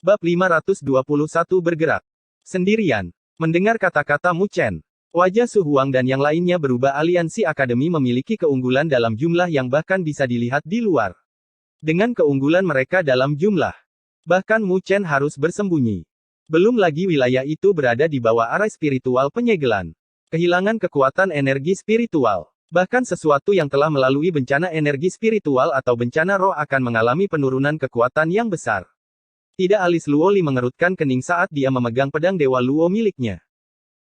Bab 521 bergerak. Sendirian. Mendengar kata-kata Mu Chen, wajah Su Huang dan yang lainnya berubah. Aliansi Akademi memiliki keunggulan dalam jumlah yang bahkan bisa dilihat di luar. Dengan keunggulan mereka dalam jumlah, bahkan Mu Chen harus bersembunyi. Belum lagi wilayah itu berada di bawah arai spiritual penyegelan. Kehilangan kekuatan energi spiritual. Bahkan sesuatu yang telah melalui bencana energi spiritual atau bencana roh akan mengalami penurunan kekuatan yang besar. Tidak, alis Luo Li mengerutkan kening saat dia memegang pedang Dewa Luo miliknya.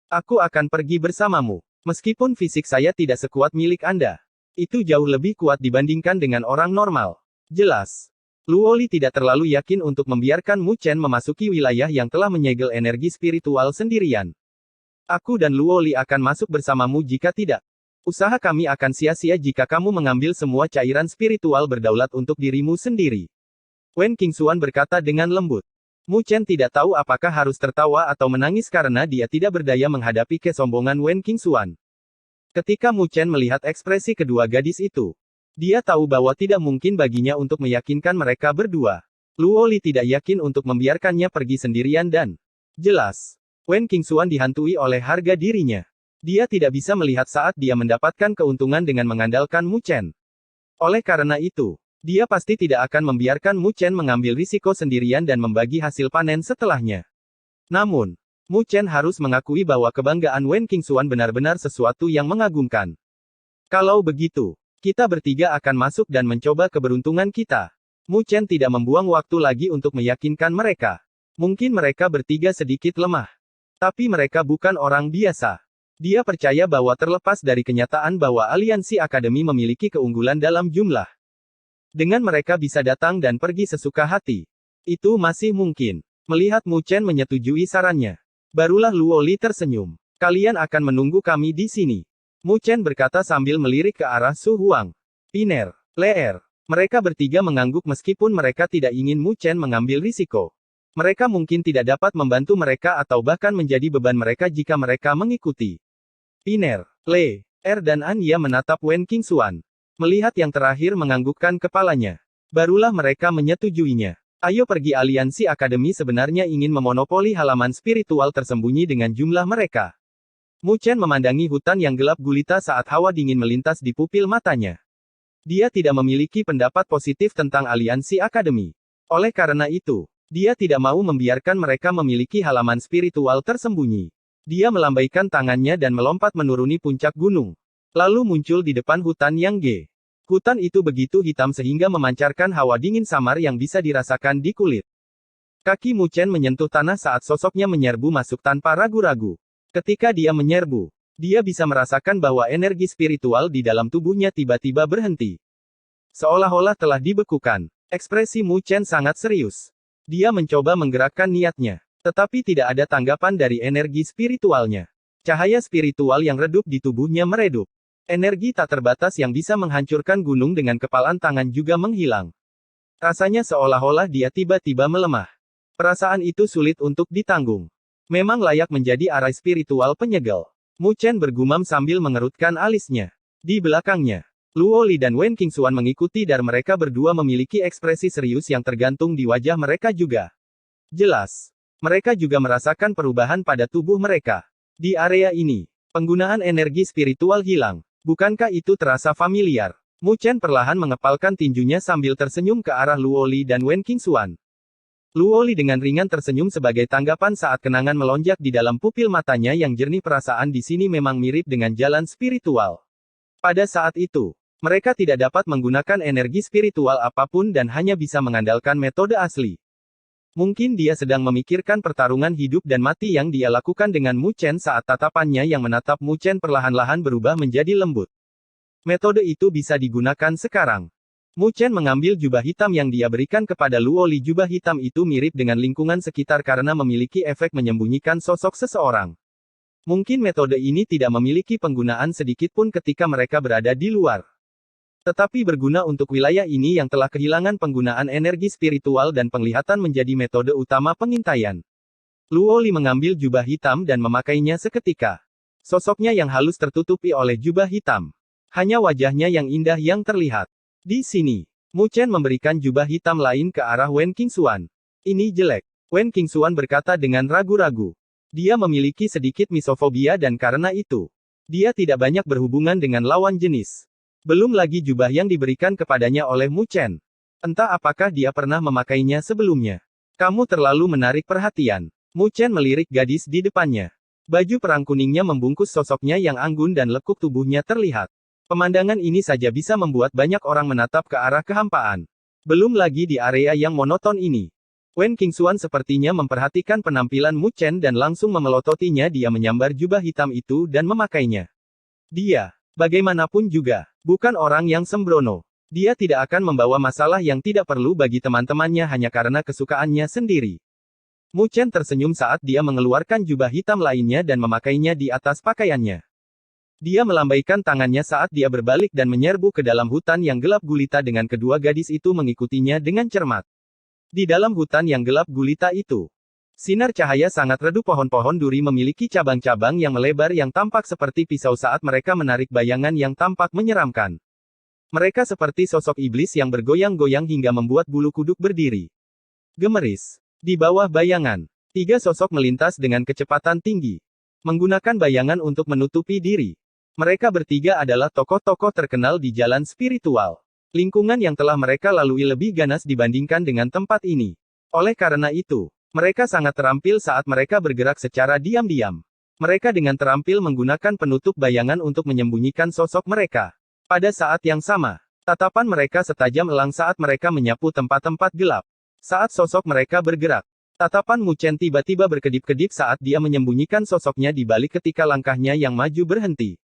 Aku akan pergi bersamamu. Meskipun fisik saya tidak sekuat milik Anda. Itu jauh lebih kuat dibandingkan dengan orang normal. Jelas. Luo Li tidak terlalu yakin untuk membiarkan Mu Chen memasuki wilayah yang telah menyegel energi spiritual sendirian. Aku dan Luo Li akan masuk bersamamu jika tidak. Usaha kami akan sia-sia jika kamu mengambil semua cairan spiritual berdaulat untuk dirimu sendiri. Wen Qingxuan berkata dengan lembut. Mu Chen tidak tahu apakah harus tertawa atau menangis karena dia tidak berdaya menghadapi kesombongan Wen Qingxuan. Ketika Mu Chen melihat ekspresi kedua gadis itu, dia tahu bahwa tidak mungkin baginya untuk meyakinkan mereka berdua. Luo Li tidak yakin untuk membiarkannya pergi sendirian dan jelas, Wen Qingxuan dihantui oleh harga dirinya. Dia tidak bisa melihat saat dia mendapatkan keuntungan dengan mengandalkan Mu Chen. Oleh karena itu, dia pasti tidak akan membiarkan Mu Chen mengambil risiko sendirian dan membagi hasil panen setelahnya. Namun, Mu Chen harus mengakui bahwa kebanggaan Wen Qingxuan benar-benar sesuatu yang mengagumkan. Kalau begitu, kita bertiga akan masuk dan mencoba keberuntungan kita. Mu Chen tidak membuang waktu lagi untuk meyakinkan mereka. Mungkin mereka bertiga sedikit lemah. Tapi mereka bukan orang biasa. Dia percaya bahwa terlepas dari kenyataan bahwa aliansi akademi memiliki keunggulan dalam jumlah, dengan mereka bisa datang dan pergi sesuka hati. Itu masih mungkin. Melihat Mu Chen menyetujui sarannya, barulah Luo Li tersenyum. Kalian akan menunggu kami di sini. Mu Chen berkata sambil melirik ke arah Su Huang, Piner, Leer. Mereka bertiga mengangguk meskipun mereka tidak ingin Mu Chen mengambil risiko. Mereka mungkin tidak dapat membantu mereka atau bahkan menjadi beban mereka jika mereka mengikuti. Piner, Leer dan Anya menatap Wen Qingxuan. Melihat yang terakhir menganggukkan kepalanya. Barulah mereka menyetujuinya. Ayo pergi. Aliansi Akademi sebenarnya ingin memonopoli halaman spiritual tersembunyi dengan jumlah mereka. Mu Chen memandangi hutan yang gelap gulita saat hawa dingin melintas di pupil matanya. Dia tidak memiliki pendapat positif tentang aliansi Akademi. Oleh karena itu, dia tidak mau membiarkan mereka memiliki halaman spiritual tersembunyi. Dia melambaikan tangannya dan melompat menuruni puncak gunung. Lalu muncul di depan hutan yang Ge. Hutan itu begitu hitam sehingga memancarkan hawa dingin samar yang bisa dirasakan di kulit. Kaki Mu Chen menyentuh tanah saat sosoknya menyerbu masuk tanpa ragu-ragu. Ketika dia menyerbu, dia bisa merasakan bahwa energi spiritual di dalam tubuhnya tiba-tiba berhenti. Seolah-olah telah dibekukan. Ekspresi Mu Chen sangat serius. Dia mencoba menggerakkan niatnya, tetapi tidak ada tanggapan dari energi spiritualnya. Cahaya spiritual yang redup di tubuhnya meredup. Energi tak terbatas yang bisa menghancurkan gunung dengan kepalan tangan juga menghilang. Rasanya seolah-olah dia tiba-tiba melemah. Perasaan itu sulit untuk ditanggung. Memang layak menjadi arai spiritual penyegel. Mu Chen bergumam sambil mengerutkan alisnya. Di belakangnya, Luo Li dan Wen Qingxuan mengikuti dan mereka berdua memiliki ekspresi serius yang tergantung di wajah mereka juga. Jelas, mereka juga merasakan perubahan pada tubuh mereka. Di area ini, penggunaan energi spiritual hilang. Bukankah itu terasa familiar? Mu Chen perlahan mengepalkan tinjunya sambil tersenyum ke arah Luo Li dan Wen Qingxuan. Luo Li dengan ringan tersenyum sebagai tanggapan saat kenangan melonjak di dalam pupil matanya yang jernih. Perasaan di sini memang mirip dengan jalan spiritual. Pada saat itu, mereka tidak dapat menggunakan energi spiritual apapun dan hanya bisa mengandalkan metode asli. Mungkin dia sedang memikirkan pertarungan hidup dan mati yang dia lakukan dengan Mu Chen saat tatapannya yang menatap Mu Chen perlahan-lahan berubah menjadi lembut. Metode itu bisa digunakan sekarang. Mu Chen mengambil jubah hitam yang dia berikan kepada Luo Li. Jubah hitam itu mirip dengan lingkungan sekitar karena memiliki efek menyembunyikan sosok seseorang. Mungkin metode ini tidak memiliki penggunaan sedikit pun ketika mereka berada di luar. Tetapi berguna untuk wilayah ini yang telah kehilangan penggunaan energi spiritual dan penglihatan menjadi metode utama pengintaian. Luo Li mengambil jubah hitam dan memakainya seketika. Sosoknya yang halus tertutupi oleh jubah hitam. Hanya wajahnya yang indah yang terlihat. Di sini, Mu Chen memberikan jubah hitam lain ke arah Wen Qingxuan. Ini jelek. Wen Qingxuan berkata dengan ragu-ragu. Dia memiliki sedikit misofobia dan karena itu, dia tidak banyak berhubungan dengan lawan jenis. Belum lagi jubah yang diberikan kepadanya oleh Mu Chen. Entah apakah dia pernah memakainya sebelumnya. Kamu terlalu menarik perhatian. Mu Chen melirik gadis di depannya. Baju perang kuningnya membungkus sosoknya yang anggun dan lekuk tubuhnya terlihat. Pemandangan ini saja bisa membuat banyak orang menatap ke arah kehampaan. Belum lagi di area yang monoton ini. Wen Qingxuan sepertinya memperhatikan penampilan Mu Chen dan langsung memelototinya. Dia menyambar jubah hitam itu dan memakainya. Dia, bagaimanapun juga, bukan orang yang sembrono. Dia tidak akan membawa masalah yang tidak perlu bagi teman-temannya hanya karena kesukaannya sendiri. Mu Chen tersenyum saat dia mengeluarkan jubah hitam lainnya dan memakainya di atas pakaiannya. Dia melambaikan tangannya saat dia berbalik dan menyerbu ke dalam hutan yang gelap gulita dengan kedua gadis itu mengikutinya dengan cermat. Di dalam hutan yang gelap gulita itu, sinar cahaya sangat redup. Pohon-pohon duri memiliki cabang-cabang yang melebar yang tampak seperti pisau saat mereka menarik bayangan yang tampak menyeramkan. Mereka seperti sosok iblis yang bergoyang-goyang hingga membuat bulu kuduk berdiri. Gemeris. Di bawah bayangan, 3 sosok melintas dengan kecepatan tinggi. Menggunakan bayangan untuk menutupi diri. Mereka bertiga adalah tokoh-tokoh terkenal di jalan spiritual. Lingkungan yang telah mereka lalui lebih ganas dibandingkan dengan tempat ini. Oleh karena itu, mereka sangat terampil saat mereka bergerak secara diam-diam. Mereka dengan terampil menggunakan penutup bayangan untuk menyembunyikan sosok mereka. Pada saat yang sama, tatapan mereka setajam elang saat mereka menyapu tempat-tempat gelap. Saat sosok mereka bergerak, tatapan Mu Chen tiba-tiba berkedip-kedip saat dia menyembunyikan sosoknya di balik ketika langkahnya yang maju berhenti.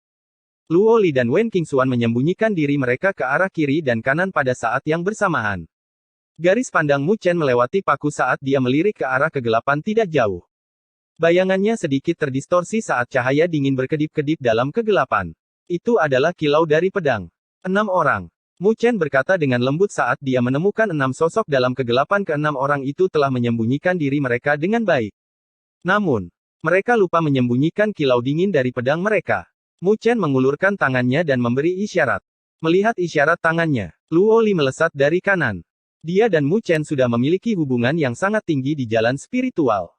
Luo Li dan Wen Qingxuan menyembunyikan diri mereka ke arah kiri dan kanan pada saat yang bersamaan. Garis pandang Mu Chen melewati paku saat dia melirik ke arah kegelapan tidak jauh. Bayangannya sedikit terdistorsi saat cahaya dingin berkedip-kedip dalam kegelapan. Itu adalah kilau dari pedang. 6 orang. Mu Chen berkata dengan lembut saat dia menemukan 6 sosok dalam kegelapan. Ke-6 orang itu telah menyembunyikan diri mereka dengan baik. Namun, mereka lupa menyembunyikan kilau dingin dari pedang mereka. Mu Chen mengulurkan tangannya dan memberi isyarat. Melihat isyarat tangannya, Luo Li melesat dari kanan. Dia dan Mu Chen sudah memiliki hubungan yang sangat tinggi di jalan spiritual.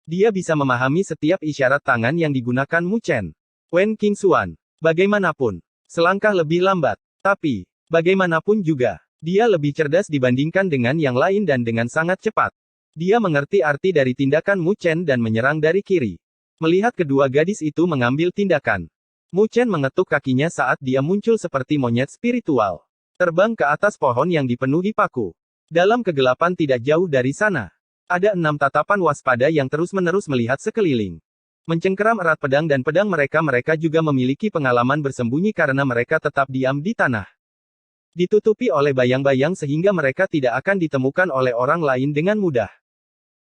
Dia bisa memahami setiap isyarat tangan yang digunakan Mu Chen. Wen Qingxuan, bagaimanapun, selangkah lebih lambat, tapi bagaimanapun juga, dia lebih cerdas dibandingkan dengan yang lain dan dengan sangat cepat. Dia mengerti arti dari tindakan Mu Chen dan menyerang dari kiri. Melihat kedua gadis itu mengambil tindakan, Mu Chen mengetuk kakinya saat dia muncul seperti monyet spiritual. Terbang ke atas pohon yang dipenuhi paku. Dalam kegelapan tidak jauh dari sana, ada 6 tatapan waspada yang terus-menerus melihat sekeliling. Mencengkeram erat pedang dan pedang mereka juga memiliki pengalaman bersembunyi karena mereka tetap diam di tanah. Ditutupi oleh bayang-bayang sehingga mereka tidak akan ditemukan oleh orang lain dengan mudah.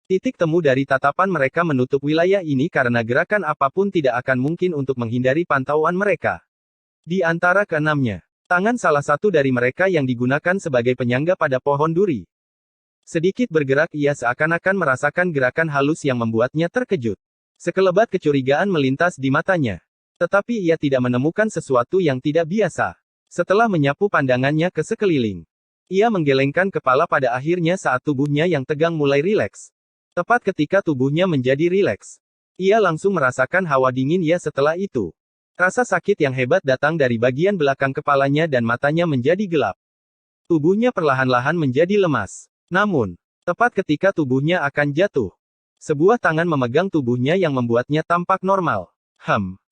Titik temu dari tatapan mereka menutup wilayah ini karena gerakan apapun tidak akan mungkin untuk menghindari pantauan mereka. Di antara keenamnya, tangan salah satu dari mereka yang digunakan sebagai penyangga pada pohon duri. Sedikit bergerak ia seakan-akan merasakan gerakan halus yang membuatnya terkejut. Sekelebat kecurigaan melintas di matanya. Tetapi ia tidak menemukan sesuatu yang tidak biasa. Setelah menyapu pandangannya ke sekeliling, ia menggelengkan kepala pada akhirnya saat tubuhnya yang tegang mulai rileks. Tepat ketika tubuhnya menjadi rileks, ia langsung merasakan hawa dingin setelah itu. Rasa sakit yang hebat datang dari bagian belakang kepalanya dan matanya menjadi gelap. Tubuhnya perlahan-lahan menjadi lemas. Namun, tepat ketika tubuhnya akan jatuh, sebuah tangan memegang tubuhnya yang membuatnya tampak normal.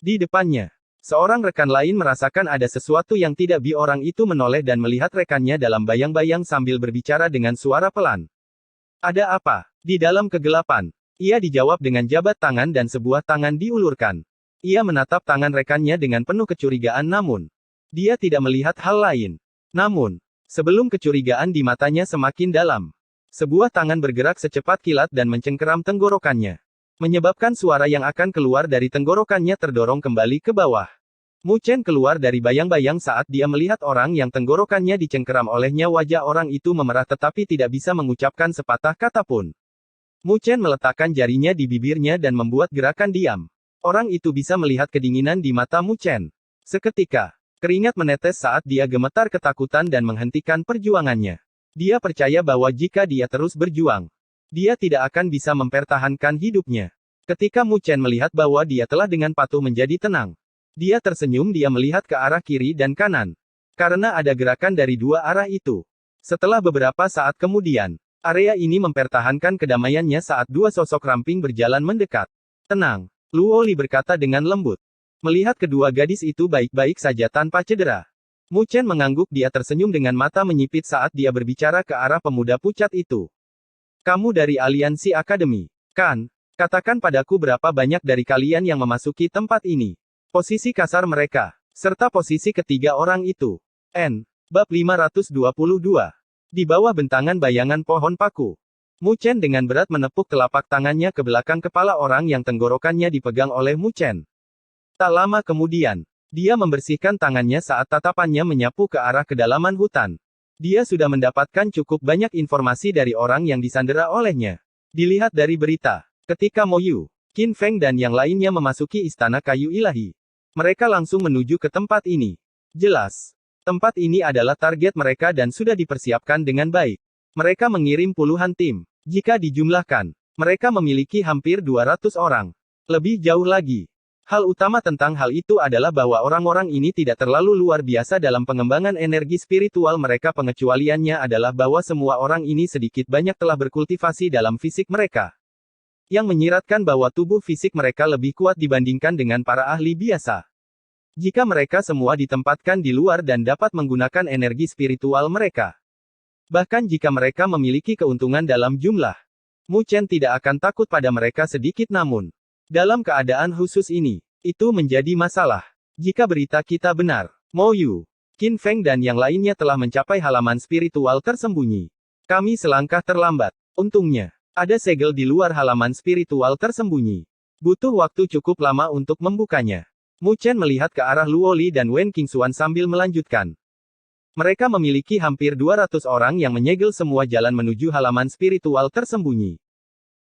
Di depannya, seorang rekan lain merasakan ada sesuatu yang tidak bi. Orang itu menoleh dan melihat rekannya dalam bayang-bayang sambil berbicara dengan suara pelan. Ada apa? Di dalam kegelapan, ia dijawab dengan jabat tangan dan sebuah tangan diulurkan. Ia menatap tangan rekannya dengan penuh kecurigaan namun, dia tidak melihat hal lain. Namun, sebelum kecurigaan di matanya semakin dalam, sebuah tangan bergerak secepat kilat dan mencengkeram tenggorokannya. Menyebabkan suara yang akan keluar dari tenggorokannya terdorong kembali ke bawah. Mu Chen keluar dari bayang-bayang saat dia melihat orang yang tenggorokannya dicengkeram olehnya. Wajah orang itu memerah tetapi tidak bisa mengucapkan sepatah kata pun. Mu Chen meletakkan jarinya di bibirnya dan membuat gerakan diam. Orang itu bisa melihat kedinginan di mata Mu Chen. Seketika, keringat menetes saat dia gemetar ketakutan dan menghentikan perjuangannya. Dia percaya bahwa jika dia terus berjuang, Dia tidak akan bisa mempertahankan hidupnya. Ketika Mu Chen melihat bahwa dia telah dengan patuh menjadi tenang. Dia tersenyum, dia melihat ke arah kiri dan kanan. Karena ada gerakan dari dua arah itu. Setelah beberapa saat kemudian, area ini mempertahankan kedamaiannya saat dua sosok ramping berjalan mendekat. Tenang, Luo Li berkata dengan lembut. Melihat kedua gadis itu baik-baik saja tanpa cedera. Mu Chen mengangguk, dia tersenyum dengan mata menyipit saat dia berbicara ke arah pemuda pucat itu. Kamu dari Aliansi Akademi, kan? Katakan padaku berapa banyak dari kalian yang memasuki tempat ini. Posisi kasar mereka, serta posisi ketiga orang itu. Bab 522. Di bawah bentangan bayangan pohon paku. Mu Chen dengan berat menepuk telapak tangannya ke belakang kepala orang yang tenggorokannya dipegang oleh Mu Chen. Tak lama kemudian, dia membersihkan tangannya saat tatapannya menyapu ke arah kedalaman hutan. Dia sudah mendapatkan cukup banyak informasi dari orang yang disandera olehnya. Dilihat dari berita, ketika Mo Yu, Qin Feng dan yang lainnya memasuki Istana Kayu Ilahi, mereka langsung menuju ke tempat ini. Jelas, tempat ini adalah target mereka dan sudah dipersiapkan dengan baik. Mereka mengirim puluhan tim. Jika dijumlahkan, mereka memiliki hampir 200 orang. Lebih jauh lagi, hal utama tentang hal itu adalah bahwa orang-orang ini tidak terlalu luar biasa dalam pengembangan energi spiritual mereka. Pengecualiannya adalah bahwa semua orang ini sedikit banyak telah berkultivasi dalam fisik mereka. Yang menyiratkan bahwa tubuh fisik mereka lebih kuat dibandingkan dengan para ahli biasa. Jika mereka semua ditempatkan di luar dan dapat menggunakan energi spiritual mereka. Bahkan jika mereka memiliki keuntungan dalam jumlah, Mu Chen tidak akan takut pada mereka sedikit. Namun, dalam keadaan khusus ini, itu menjadi masalah. Jika berita kita benar, Mo Yu, Qin Feng dan yang lainnya telah mencapai halaman spiritual tersembunyi. Kami selangkah terlambat. Untungnya, ada segel di luar halaman spiritual tersembunyi. Butuh waktu cukup lama untuk membukanya. Mu Chen melihat ke arah Luo Li dan Wen Qingxuan sambil melanjutkan. Mereka memiliki hampir 200 orang yang menyegel semua jalan menuju halaman spiritual tersembunyi.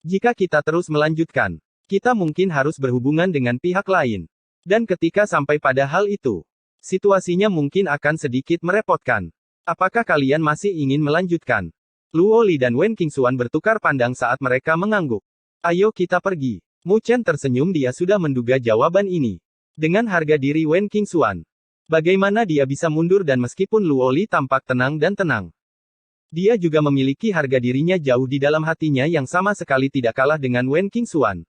Jika kita terus melanjutkan, kita mungkin harus berhubungan dengan pihak lain. Dan ketika sampai pada hal itu, situasinya mungkin akan sedikit merepotkan. Apakah kalian masih ingin melanjutkan? Luo Li dan Wen Qingxuan bertukar pandang saat mereka mengangguk. Ayo kita pergi. Mu Chen tersenyum, dia sudah menduga jawaban ini. Dengan harga diri Wen Qingxuan, bagaimana dia bisa mundur? Dan meskipun Luo Li tampak tenang dan tenang, dia juga memiliki harga dirinya jauh di dalam hatinya yang sama sekali tidak kalah dengan Wen Qingxuan.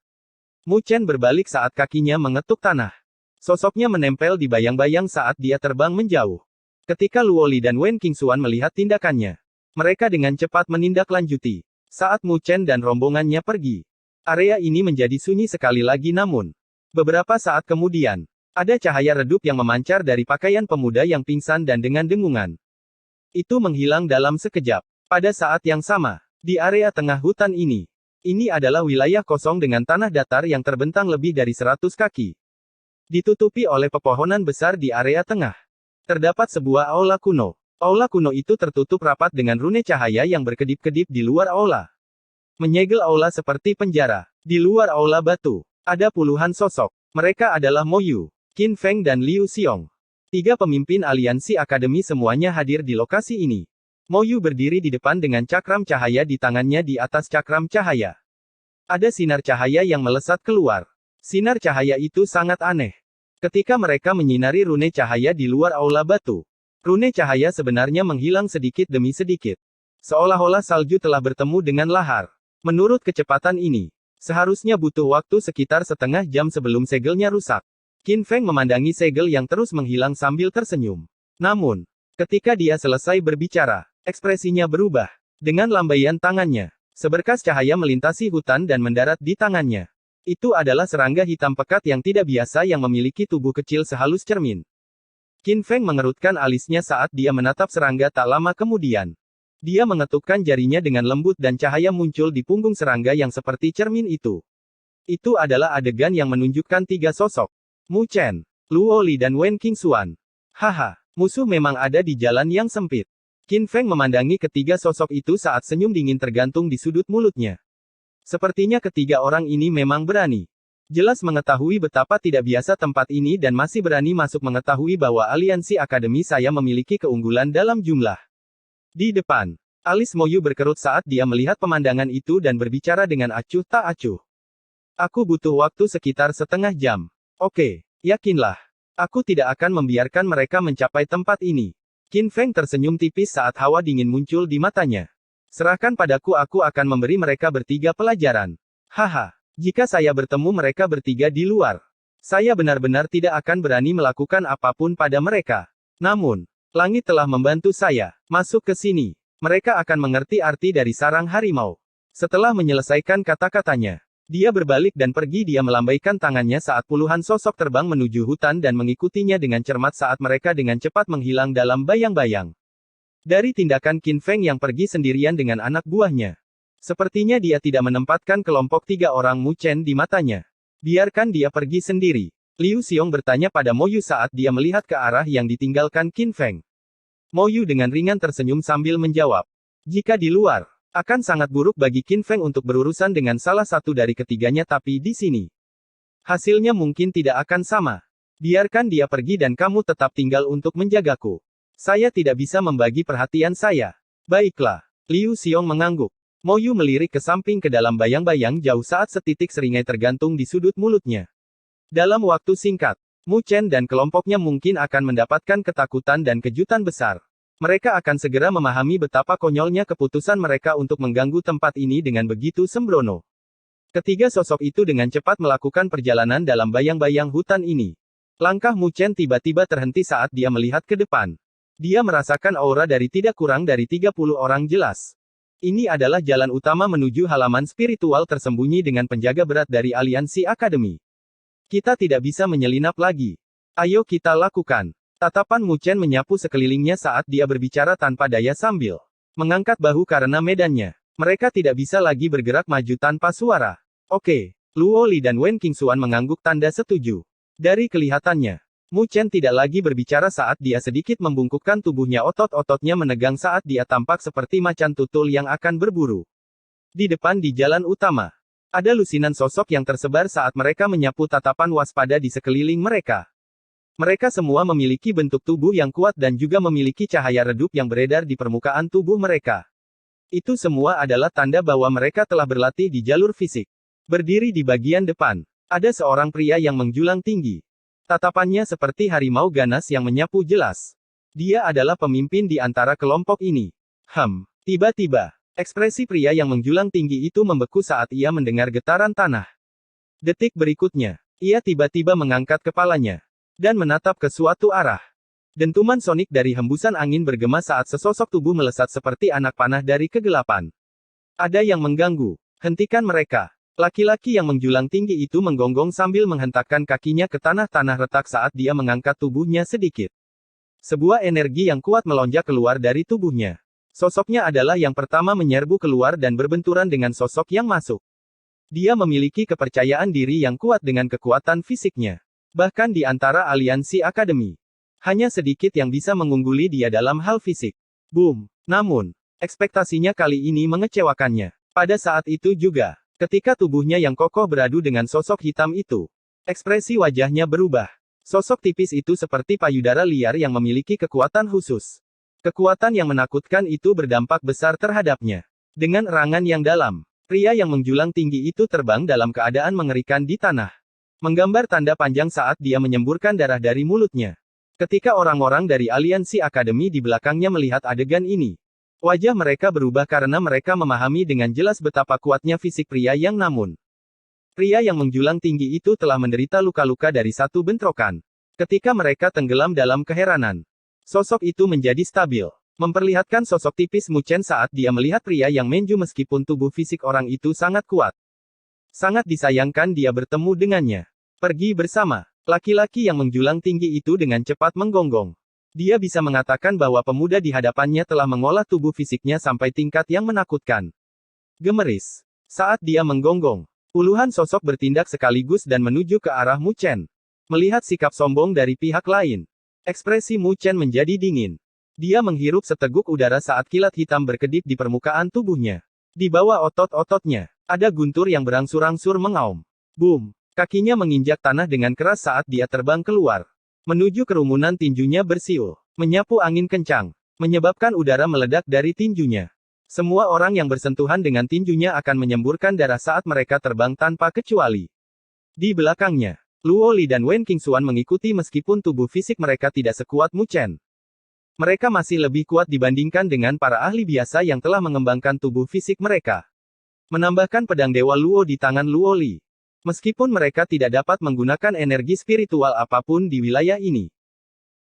Mu Chen berbalik saat kakinya mengetuk tanah. Sosoknya menempel di bayang-bayang saat dia terbang menjauh. Ketika Luo Li dan Wen Qingxuan melihat tindakannya, mereka dengan cepat menindaklanjuti. Saat Mu Chen dan rombongannya pergi, area ini menjadi sunyi sekali lagi. Namun, beberapa saat kemudian, ada cahaya redup yang memancar dari pakaian pemuda yang pingsan dan dengan dengungan. Itu menghilang dalam sekejap. Pada saat yang sama, di area tengah hutan ini adalah wilayah kosong dengan tanah datar yang terbentang lebih dari 100 kaki. Ditutupi oleh pepohonan besar di area tengah. Terdapat sebuah aula kuno. Aula kuno itu tertutup rapat dengan rune cahaya yang berkedip-kedip di luar aula. Menyegel aula seperti penjara. Di luar aula batu, ada puluhan sosok. Mereka adalah Mo Yu, Qin Feng dan Liu Xiong. 3 pemimpin aliansi akademi semuanya hadir di lokasi ini. Mo Yu berdiri di depan dengan cakram cahaya di tangannya. Di atas cakram cahaya, ada sinar cahaya yang melesat keluar. Sinar cahaya itu sangat aneh. Ketika mereka menyinari rune cahaya di luar aula batu, rune cahaya sebenarnya menghilang sedikit demi sedikit. Seolah-olah salju telah bertemu dengan lahar. Menurut kecepatan ini, seharusnya butuh waktu sekitar setengah jam sebelum segelnya rusak. Qin Feng memandangi segel yang terus menghilang sambil tersenyum. Namun, ketika dia selesai berbicara, ekspresinya berubah. Dengan lambaian tangannya, seberkas cahaya melintasi hutan dan mendarat di tangannya. Itu adalah serangga hitam pekat yang tidak biasa yang memiliki tubuh kecil sehalus cermin. Qin Feng mengerutkan alisnya saat dia menatap serangga. Tak lama kemudian, dia mengetukkan jarinya dengan lembut dan cahaya muncul di punggung serangga yang seperti cermin itu. Itu adalah adegan yang menunjukkan 3 sosok. Mu Chen, Luo Li dan Wen Qingxuan. Haha, musuh memang ada di jalan yang sempit. Qin Feng memandangi ketiga sosok itu saat senyum dingin tergantung di sudut mulutnya. Sepertinya ketiga orang ini memang berani. Jelas mengetahui betapa tidak biasa tempat ini dan masih berani masuk. Mengetahui bahwa aliansi akademi saya memiliki keunggulan dalam jumlah. Di depan, Alis Mo Yu berkerut saat dia melihat pemandangan itu dan berbicara dengan acuh tak acuh. Aku butuh waktu sekitar setengah jam. Oke, yakinlah. Aku tidak akan membiarkan mereka mencapai tempat ini. Qin Feng tersenyum tipis saat hawa dingin muncul di matanya. Serahkan padaku, aku akan memberi mereka bertiga pelajaran. Haha, jika saya bertemu mereka bertiga di luar, saya benar-benar tidak akan berani melakukan apapun pada mereka. Namun, langit telah membantu saya. Masuk ke sini. Mereka akan mengerti arti dari sarang harimau. Setelah menyelesaikan kata-katanya, dia berbalik dan pergi. Dia melambaikan tangannya saat puluhan sosok terbang menuju hutan dan mengikutinya dengan cermat saat mereka dengan cepat menghilang dalam bayang-bayang. Dari tindakan Qin Feng yang pergi sendirian dengan anak buahnya, sepertinya dia tidak menempatkan kelompok 3 orang Mu Chen di matanya. Biarkan dia pergi sendiri. Liu Xiong bertanya pada Mo Yu saat dia melihat ke arah yang ditinggalkan Qin Feng. Mo Yu dengan ringan tersenyum sambil menjawab. Jika di luar, akan sangat buruk bagi Qin Feng untuk berurusan dengan salah satu dari ketiganya, tapi di sini, hasilnya mungkin tidak akan sama. Biarkan dia pergi dan kamu tetap tinggal untuk menjagaku. Saya tidak bisa membagi perhatian saya. Baiklah. Liu Xiong mengangguk. Mo Yu melirik ke samping ke dalam bayang-bayang jauh saat setitik seringai tergantung di sudut mulutnya. Dalam waktu singkat, Mu Chen dan kelompoknya mungkin akan mendapatkan ketakutan dan kejutan besar. Mereka akan segera memahami betapa konyolnya keputusan mereka untuk mengganggu tempat ini dengan begitu sembrono. Ketiga sosok itu dengan cepat melakukan perjalanan dalam bayang-bayang hutan ini. Langkah Mu Chen tiba-tiba terhenti saat dia melihat ke depan. Dia merasakan aura dari tidak kurang dari 30 orang jelas. Ini adalah jalan utama menuju halaman spiritual tersembunyi dengan penjaga berat dari aliansi akademi. Kita tidak bisa menyelinap lagi. Ayo kita lakukan. Tatapan Mu Chen menyapu sekelilingnya saat dia berbicara tanpa daya sambil mengangkat bahu karena medannya. Mereka tidak bisa lagi bergerak maju tanpa suara. Oke. Luo Li dan Wen Qingxuan mengangguk tanda setuju. Dari kelihatannya, Mu Chen tidak lagi berbicara saat dia sedikit membungkukkan tubuhnya, otot-ototnya menegang saat dia tampak seperti macan tutul yang akan berburu. Di depan di jalan utama, ada lusinan sosok yang tersebar saat mereka menyapu tatapan waspada di sekeliling mereka. Mereka semua memiliki bentuk tubuh yang kuat dan juga memiliki cahaya redup yang beredar di permukaan tubuh mereka. Itu semua adalah tanda bahwa mereka telah berlatih di jalur fisik. Berdiri di bagian depan, ada seorang pria yang menjulang tinggi. Tatapannya seperti harimau ganas yang menyapu jelas. Dia adalah pemimpin di antara kelompok ini. Tiba-tiba, ekspresi pria yang menjulang tinggi itu membeku saat ia mendengar getaran tanah. Detik berikutnya, ia tiba-tiba mengangkat kepalanya dan menatap ke suatu arah. Dentuman sonik dari hembusan angin bergema saat sesosok tubuh melesat seperti anak panah dari kegelapan. Ada yang mengganggu. Hentikan mereka. Laki-laki yang menjulang tinggi itu menggonggong sambil menghentakkan kakinya ke tanah-tanah retak saat dia mengangkat tubuhnya sedikit. Sebuah energi yang kuat melonjak keluar dari tubuhnya. Sosoknya adalah yang pertama menyerbu keluar dan berbenturan dengan sosok yang masuk. Dia memiliki kepercayaan diri yang kuat dengan kekuatan fisiknya. Bahkan di antara aliansi akademi, hanya sedikit yang bisa mengungguli dia dalam hal fisik. Boom! Namun, ekspektasinya kali ini mengecewakannya. Pada saat itu juga, ketika tubuhnya yang kokoh beradu dengan sosok hitam itu, ekspresi wajahnya berubah. Sosok tipis itu seperti payudara liar yang memiliki kekuatan khusus. Kekuatan yang menakutkan itu berdampak besar terhadapnya. Dengan erangan yang dalam, pria yang menjulang tinggi itu terbang dalam keadaan mengerikan di tanah. Menggambar tanda panjang saat dia menyemburkan darah dari mulutnya. Ketika orang-orang dari aliansi akademi di belakangnya melihat adegan ini, wajah mereka berubah karena mereka memahami dengan jelas betapa kuatnya fisik pria yang namun. Pria yang menjulang tinggi itu telah menderita luka-luka dari satu bentrokan. Ketika mereka tenggelam dalam keheranan, sosok itu menjadi stabil. Memperlihatkan sosok tipis Mu Chen saat dia melihat pria yang menju meskipun tubuh fisik orang itu sangat kuat. Sangat disayangkan dia bertemu dengannya. Pergi bersama. Laki-laki yang menjulang tinggi itu dengan cepat menggonggong. Dia bisa mengatakan bahwa pemuda di hadapannya telah mengolah tubuh fisiknya sampai tingkat yang menakutkan. Gemeris. Saat dia menggonggong, puluhan sosok bertindak sekaligus dan menuju ke arah Mu Chen. Melihat sikap sombong dari pihak lain, ekspresi Mu Chen menjadi dingin. Dia menghirup seteguk udara saat kilat hitam berkedip di permukaan tubuhnya. Di bawah otot-ototnya, ada guntur yang berangsur-angsur mengaum. Boom! Kakinya menginjak tanah dengan keras saat dia terbang keluar. Menuju kerumunan tinjunya bersiul. Menyapu angin kencang. Menyebabkan udara meledak dari tinjunya. Semua orang yang bersentuhan dengan tinjunya akan menyemburkan darah saat mereka terbang tanpa kecuali. Di belakangnya, Luo Li dan Wen Qingxuan mengikuti meskipun tubuh fisik mereka tidak sekuat Mu Chen. Mereka masih lebih kuat dibandingkan dengan para ahli biasa yang telah mengembangkan tubuh fisik mereka. Menambahkan pedang Dewa Luo di tangan Luo Li. Meskipun mereka tidak dapat menggunakan energi spiritual apapun di wilayah ini.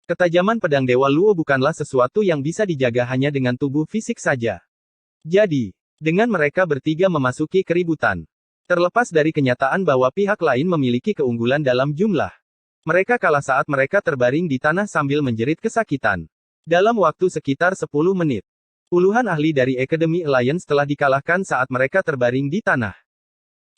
Ketajaman pedang Dewa Luo bukanlah sesuatu yang bisa dijaga hanya dengan tubuh fisik saja. Jadi, dengan mereka bertiga memasuki keributan. Terlepas dari kenyataan bahwa pihak lain memiliki keunggulan dalam jumlah. Mereka kalah saat mereka terbaring di tanah sambil menjerit kesakitan. Dalam waktu sekitar 10 menit. Puluhan ahli dari Academy Alliance telah dikalahkan saat mereka terbaring di tanah.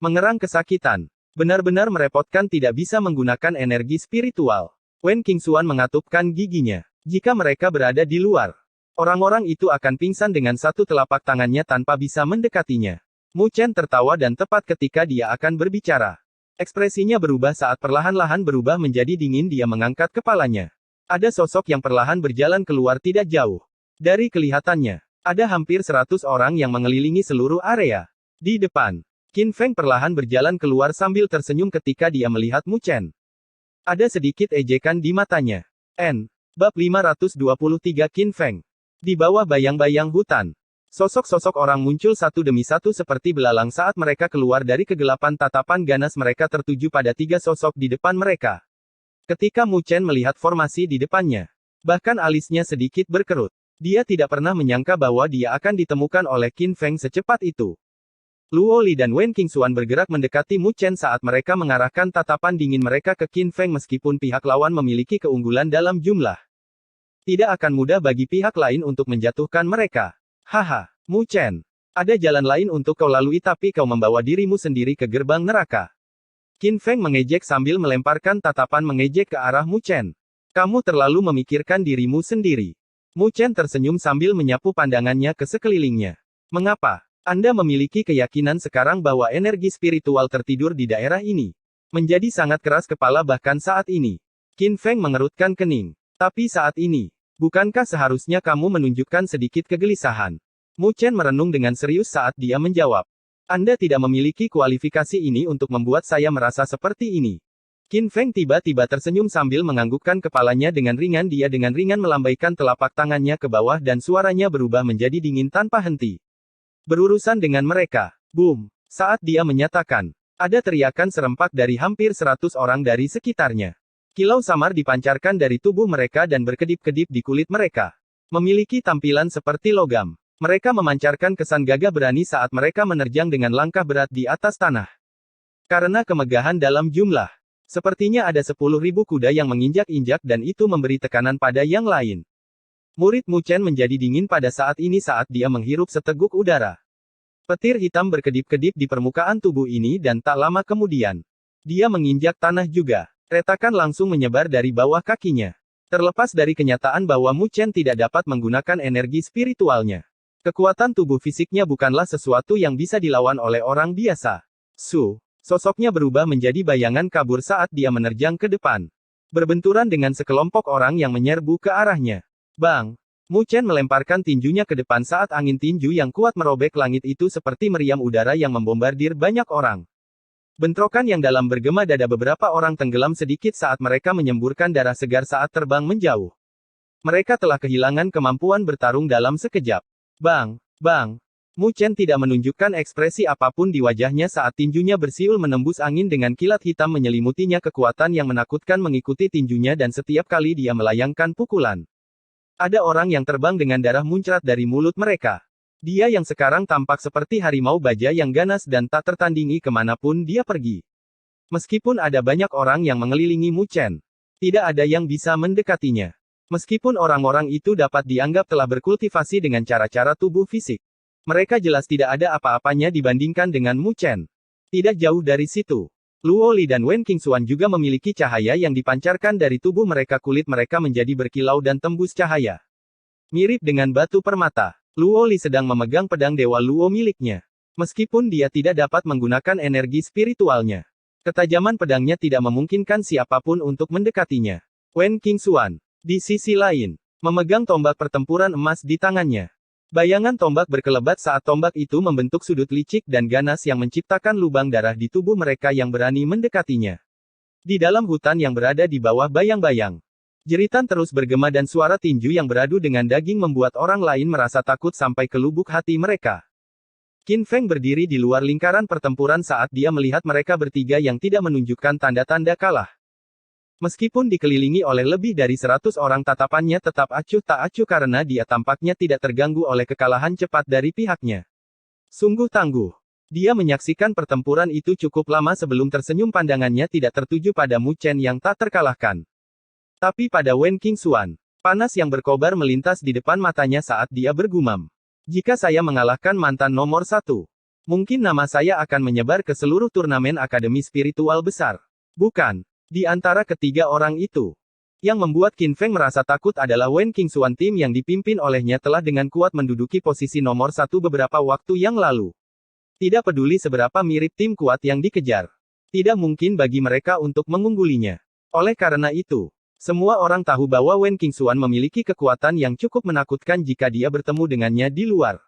Mengerang kesakitan. Benar-benar merepotkan tidak bisa menggunakan energi spiritual. Wen Qingxuan mengatupkan giginya. Jika mereka berada di luar, orang-orang itu akan pingsan dengan satu telapak tangannya tanpa bisa mendekatinya. Mu Chen tertawa dan tepat ketika dia akan berbicara. Ekspresinya berubah saat perlahan-lahan berubah menjadi dingin. Dia mengangkat kepalanya. Ada sosok yang perlahan berjalan keluar tidak jauh. Dari kelihatannya, ada hampir 100 orang yang mengelilingi seluruh area. Di depan, Qin Feng perlahan berjalan keluar sambil tersenyum ketika dia melihat Mu Chen. Ada sedikit ejekan di matanya. Bab 523 Qin Feng. Di bawah bayang-bayang hutan. Sosok-sosok orang muncul satu demi satu seperti belalang saat mereka keluar dari kegelapan. Tatapan ganas mereka tertuju pada 3 sosok di depan mereka. Ketika Mu Chen melihat formasi di depannya, bahkan alisnya sedikit berkerut. Dia tidak pernah menyangka bahwa dia akan ditemukan oleh Qin Feng secepat itu. Luo Li dan Wen Qingxuan bergerak mendekati Mu Chen saat mereka mengarahkan tatapan dingin mereka ke Qin Feng meskipun pihak lawan memiliki keunggulan dalam jumlah. Tidak akan mudah bagi pihak lain untuk menjatuhkan mereka. Haha, Mu Chen. Ada jalan lain untuk kau lalui tapi kau membawa dirimu sendiri ke gerbang neraka. Qin Feng mengejek sambil melemparkan tatapan mengejek ke arah Mu Chen. Kamu terlalu memikirkan dirimu sendiri. Mu Chen tersenyum sambil menyapu pandangannya ke sekelilingnya. Mengapa? Anda memiliki keyakinan sekarang bahwa energi spiritual tertidur di daerah ini. Menjadi sangat keras kepala bahkan saat ini. Qin Feng mengerutkan kening. Tapi saat ini, bukankah seharusnya kamu menunjukkan sedikit kegelisahan? Mu Chen merenung dengan serius saat dia menjawab. Anda tidak memiliki kualifikasi ini untuk membuat saya merasa seperti ini. Qin Feng tiba-tiba tersenyum sambil menganggukkan kepalanya dengan ringan. Dia dengan ringan melambaikan telapak tangannya ke bawah dan suaranya berubah menjadi dingin tanpa henti. Berurusan dengan mereka. Boom. Saat dia menyatakan, ada teriakan serempak dari hampir 100 orang dari sekitarnya. Kilau samar dipancarkan dari tubuh mereka dan berkedip-kedip di kulit mereka. Memiliki tampilan seperti logam. Mereka memancarkan kesan gagah berani saat mereka menerjang dengan langkah berat di atas tanah. Karena kemegahan dalam jumlah. Sepertinya ada 10.000 kuda yang menginjak-injak dan itu memberi tekanan pada yang lain. Murid Mu Chen menjadi dingin pada saat ini saat dia menghirup seteguk udara. Petir hitam berkedip-kedip di permukaan tubuh ini dan tak lama kemudian, dia menginjak tanah juga. Retakan langsung menyebar dari bawah kakinya. Terlepas dari kenyataan bahwa Mu Chen tidak dapat menggunakan energi spiritualnya. Kekuatan tubuh fisiknya bukanlah sesuatu yang bisa dilawan oleh orang biasa. Sosoknya berubah menjadi bayangan kabur saat dia menerjang ke depan. Berbenturan dengan sekelompok orang yang menyerbu ke arahnya. Bang! Mu Chen melemparkan tinjunya ke depan saat angin tinju yang kuat merobek langit itu seperti meriam udara yang membombardir banyak orang. Bentrokan yang dalam bergema dada beberapa orang tenggelam sedikit saat mereka menyemburkan darah segar saat terbang menjauh. Mereka telah kehilangan kemampuan bertarung dalam sekejap. Bang! Bang! Mu Chen tidak menunjukkan ekspresi apapun di wajahnya saat tinjunya bersiul menembus angin dengan kilat hitam menyelimutinya. Kekuatan yang menakutkan mengikuti tinjunya dan setiap kali dia melayangkan pukulan. Ada orang yang terbang dengan darah muncrat dari mulut mereka. Dia yang sekarang tampak seperti harimau baja yang ganas dan tak tertandingi kemanapun dia pergi. Meskipun ada banyak orang yang mengelilingi Mu Chen, tidak ada yang bisa mendekatinya. Meskipun orang-orang itu dapat dianggap telah berkultivasi dengan cara-cara tubuh fisik. Mereka jelas tidak ada apa-apanya dibandingkan dengan Mu Chen. Tidak jauh dari situ. Luo Li dan Wen Qingxuan juga memiliki cahaya yang dipancarkan dari tubuh mereka. Kulit mereka menjadi berkilau dan tembus cahaya. Mirip dengan batu permata. Luo Li sedang memegang pedang Dewa Luo miliknya. Meskipun dia tidak dapat menggunakan energi spiritualnya. Ketajaman pedangnya tidak memungkinkan siapapun untuk mendekatinya. Wen Qingxuan, di sisi lain, memegang tombak pertempuran emas di tangannya. Bayangan tombak berkelebat saat tombak itu membentuk sudut licik dan ganas yang menciptakan lubang darah di tubuh mereka yang berani mendekatinya. Di dalam hutan yang berada di bawah bayang-bayang, jeritan terus bergema dan suara tinju yang beradu dengan daging membuat orang lain merasa takut sampai ke lubuk hati mereka. Qin Feng berdiri di luar lingkaran pertempuran saat dia melihat mereka bertiga yang tidak menunjukkan tanda-tanda kalah. Meskipun dikelilingi oleh lebih dari 100 orang, tatapannya tetap acuh tak acuh karena dia tampaknya tidak terganggu oleh kekalahan cepat dari pihaknya. Sungguh tangguh. Dia menyaksikan pertempuran itu cukup lama sebelum tersenyum, pandangannya tidak tertuju pada Mu Chen yang tak terkalahkan. Tapi pada Wen Qingxuan, panas yang berkobar melintas di depan matanya saat dia bergumam. Jika saya mengalahkan mantan nomor 1, mungkin nama saya akan menyebar ke seluruh turnamen akademi spiritual besar. Bukan. Di antara ketiga orang itu, yang membuat Qin Feng merasa takut adalah Wen Qingxuan. Tim yang dipimpin olehnya telah dengan kuat menduduki posisi nomor 1 beberapa waktu yang lalu. Tidak peduli seberapa mirip tim kuat yang dikejar, tidak mungkin bagi mereka untuk mengunggulinya. Oleh karena itu, semua orang tahu bahwa Wen Qingxuan memiliki kekuatan yang cukup menakutkan jika dia bertemu dengannya di luar.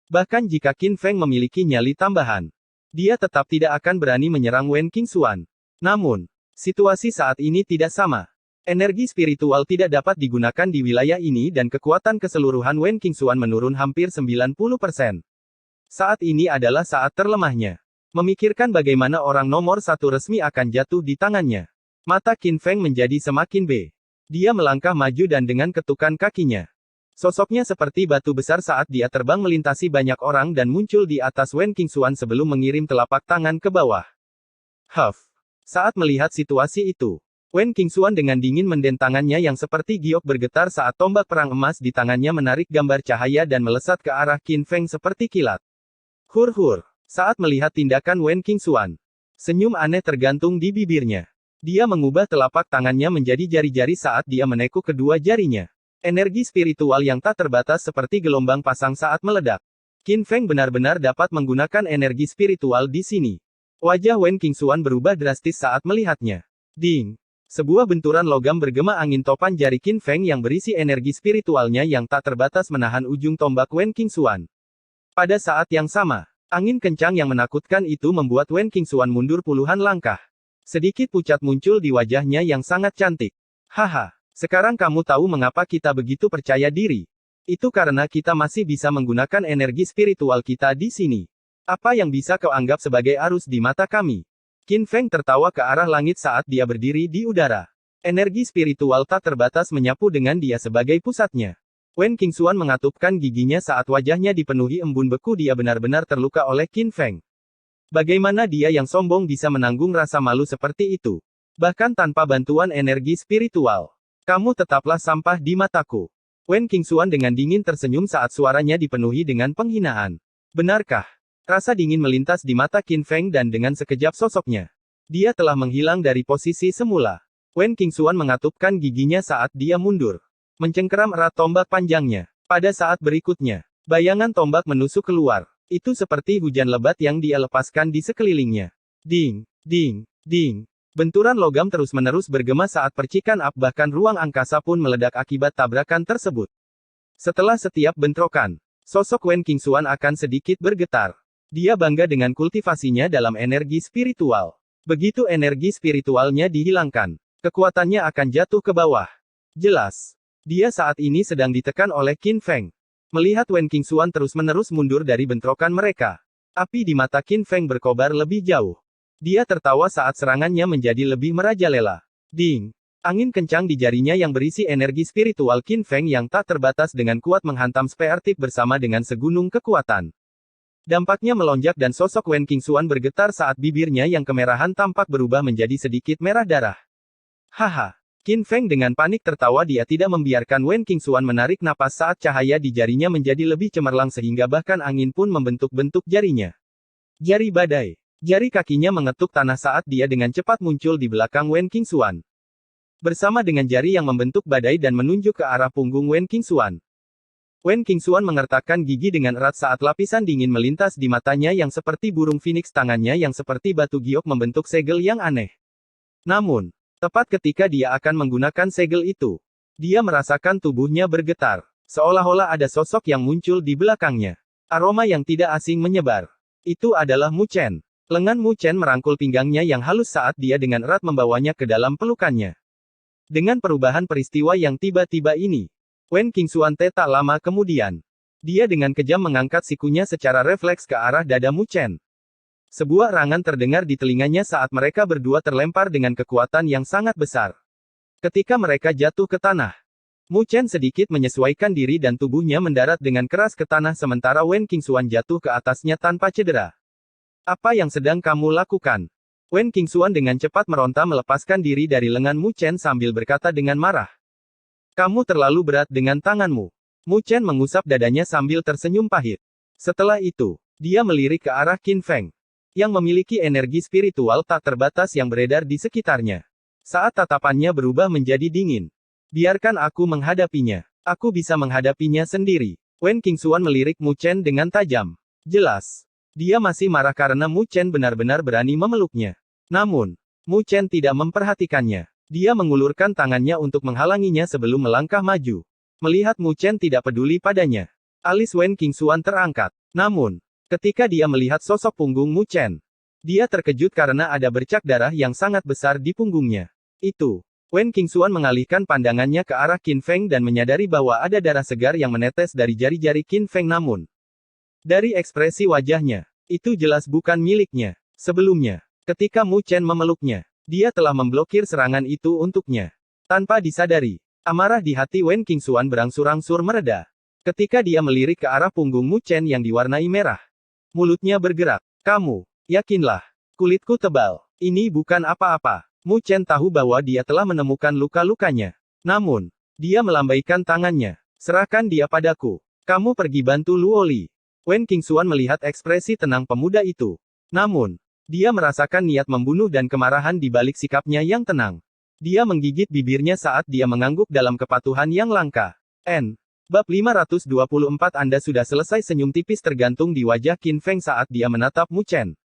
Bahkan jika Qin Feng memiliki nyali tambahan, dia tetap tidak akan berani menyerang Wen Qingxuan. Namun, situasi saat ini tidak sama. Energi spiritual tidak dapat digunakan di wilayah ini dan kekuatan keseluruhan Wen Qingxuan menurun hampir 90%. Saat ini adalah saat terlemahnya. Memikirkan bagaimana orang nomor 1 resmi akan jatuh di tangannya. Mata Qin Feng menjadi semakin B. Dia melangkah maju dan dengan ketukan kakinya, sosoknya seperti batu besar saat dia terbang melintasi banyak orang dan muncul di atas Wen Qingxuan sebelum mengirim telapak tangan ke bawah. Huff. Saat melihat situasi itu, Wen Qingxuan dengan dingin menden tangannya yang seperti giok bergetar saat tombak perang emas di tangannya menarik gambar cahaya dan melesat ke arah Qin Feng seperti kilat. Hur-hur. Saat melihat tindakan Wen Qingxuan, senyum aneh tergantung di bibirnya. Dia mengubah telapak tangannya menjadi jari-jari saat dia menekuk kedua jarinya. Energi spiritual yang tak terbatas seperti gelombang pasang saat meledak. Qin Feng benar-benar dapat menggunakan energi spiritual di sini. Wajah Wen Qingxuan berubah drastis saat melihatnya. Ding! Sebuah benturan logam bergema angin topan jari Qin Feng yang berisi energi spiritualnya yang tak terbatas menahan ujung tombak Wen Qingxuan. Pada saat yang sama, angin kencang yang menakutkan itu membuat Wen Qingxuan mundur puluhan langkah. Sedikit pucat muncul di wajahnya yang sangat cantik. Haha, sekarang kamu tahu mengapa kita begitu percaya diri. Itu karena kita masih bisa menggunakan energi spiritual kita di sini. Apa yang bisa kau anggap sebagai arus di mata kami? Qin Feng tertawa ke arah langit saat dia berdiri di udara. Energi spiritual tak terbatas menyapu dengan dia sebagai pusatnya. Wen Qingxuan mengatupkan giginya saat wajahnya dipenuhi embun beku. Dia benar-benar terluka oleh Qin Feng. Bagaimana dia yang sombong bisa menanggung rasa malu seperti itu? Bahkan tanpa bantuan energi spiritual. Kamu tetaplah sampah di mataku. Wen Qingxuan dengan dingin tersenyum saat suaranya dipenuhi dengan penghinaan. Benarkah? Rasa dingin melintas di mata Qin Feng dan dengan sekejap sosoknya, dia telah menghilang dari posisi semula. Wen Qingxuan mengatupkan giginya saat dia mundur, mencengkeram erat tombak panjangnya. Pada saat berikutnya, bayangan tombak menusuk keluar. Itu seperti hujan lebat yang dia lepaskan di sekelilingnya. Ding, ding, ding. Benturan logam terus-menerus bergema saat percikan api, bahkan ruang angkasa pun meledak akibat tabrakan tersebut. Setelah setiap bentrokan, sosok Wen Qingxuan akan sedikit bergetar. Dia bangga dengan kultivasinya dalam energi spiritual. Begitu energi spiritualnya dihilangkan, kekuatannya akan jatuh ke bawah. Jelas, dia saat ini sedang ditekan oleh Qin Feng. Melihat Wen Qingxuan terus-menerus mundur dari bentrokan mereka, api di mata Qin Feng berkobar lebih jauh. Dia tertawa saat serangannya menjadi lebih merajalela. Ding! Angin kencang di jarinya yang berisi energi spiritual Qin Feng yang tak terbatas dengan kuat menghantam spare tip bersama dengan segunung kekuatan. Dampaknya melonjak dan sosok Wen Qingxuan bergetar saat bibirnya yang kemerahan tampak berubah menjadi sedikit merah darah. Haha. Qin Feng dengan panik tertawa. Dia tidak membiarkan Wen Qingxuan menarik napas saat cahaya di jarinya menjadi lebih cemerlang sehingga bahkan angin pun membentuk-bentuk jarinya. Jari badai. Jari kakinya mengetuk tanah saat dia dengan cepat muncul di belakang Wen Qingxuan. Bersama dengan jari yang membentuk badai dan menunjuk ke arah punggung Wen Qingxuan. Wen Qingxuan mengertakkan gigi dengan erat saat lapisan dingin melintas di matanya yang seperti burung phoenix. Tangannya yang seperti batu giok membentuk segel yang aneh. Namun, tepat ketika dia akan menggunakan segel itu, dia merasakan tubuhnya bergetar. Seolah-olah ada sosok yang muncul di belakangnya. Aroma yang tidak asing menyebar. Itu adalah Mu Chen. Lengan Mu Chen merangkul pinggangnya yang halus saat dia dengan erat membawanya ke dalam pelukannya. Dengan perubahan peristiwa yang tiba-tiba ini, Wen Qingxuan tak lama kemudian. Dia dengan kejam mengangkat sikunya secara refleks ke arah dada Mu Chen. Sebuah erangan terdengar di telinganya saat mereka berdua terlempar dengan kekuatan yang sangat besar. Ketika mereka jatuh ke tanah, Mu Chen sedikit menyesuaikan diri dan tubuhnya mendarat dengan keras ke tanah sementara Wen Qingxuan jatuh ke atasnya tanpa cedera. Apa yang sedang kamu lakukan? Wen Qingxuan dengan cepat meronta melepaskan diri dari lengan Mu Chen sambil berkata dengan marah. Kamu terlalu berat dengan tanganmu. Mu Chen mengusap dadanya sambil tersenyum pahit. Setelah itu, dia melirik ke arah Qin Feng, yang memiliki energi spiritual tak terbatas yang beredar di sekitarnya. Saat tatapannya berubah menjadi dingin. Biarkan aku menghadapinya. Aku bisa menghadapinya sendiri. Wen Qingxuan melirik Mu Chen dengan tajam. Jelas. Dia masih marah karena Mu Chen benar-benar berani memeluknya. Namun, Mu Chen tidak memperhatikannya. Dia mengulurkan tangannya untuk menghalanginya sebelum melangkah maju. Melihat Mu Chen tidak peduli padanya, alis Wen Qingxuan terangkat. Namun, ketika dia melihat sosok punggung Mu Chen, dia terkejut karena ada bercak darah yang sangat besar di punggungnya. Itu. Wen Qingxuan mengalihkan pandangannya ke arah Qin Feng dan menyadari bahwa ada darah segar yang menetes dari jari-jari Qin Feng namun, dari ekspresi wajahnya, itu jelas bukan miliknya. Sebelumnya, ketika Mu Chen memeluknya, dia telah memblokir serangan itu untuknya. Tanpa disadari, amarah di hati Wen Qingxuan berangsur-angsur mereda. Ketika dia melirik ke arah punggung Mu Chen yang diwarnai merah, mulutnya bergerak. Kamu, yakinlah, kulitku tebal. Ini bukan apa-apa. Mu Chen tahu bahwa dia telah menemukan luka-lukanya. Namun, dia melambaikan tangannya. Serahkan dia padaku. Kamu pergi bantu Luoli. Wen Qingxuan melihat ekspresi tenang pemuda itu. Namun, dia merasakan niat membunuh dan kemarahan di balik sikapnya yang tenang. Dia menggigit bibirnya saat dia mengangguk dalam kepatuhan yang langka. Bab 524 Anda sudah selesai. Senyum tipis tergantung di wajah Qin Feng saat dia menatap Mu Chen,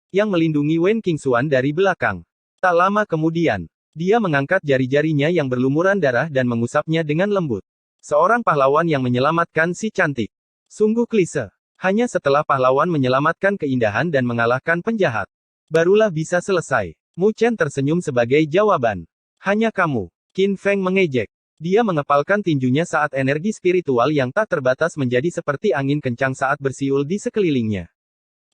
yang melindungi Wen Qingxuan dari belakang. Tak lama kemudian, dia mengangkat jari-jarinya yang berlumuran darah dan mengusapnya dengan lembut. Seorang pahlawan yang menyelamatkan si cantik. Sungguh klise. Hanya setelah pahlawan menyelamatkan keindahan dan mengalahkan penjahat, barulah bisa selesai. Mu Chen tersenyum sebagai jawaban. Hanya kamu. Qin Feng mengejek. Dia mengepalkan tinjunya saat energi spiritual yang tak terbatas menjadi seperti angin kencang saat bersiul di sekelilingnya.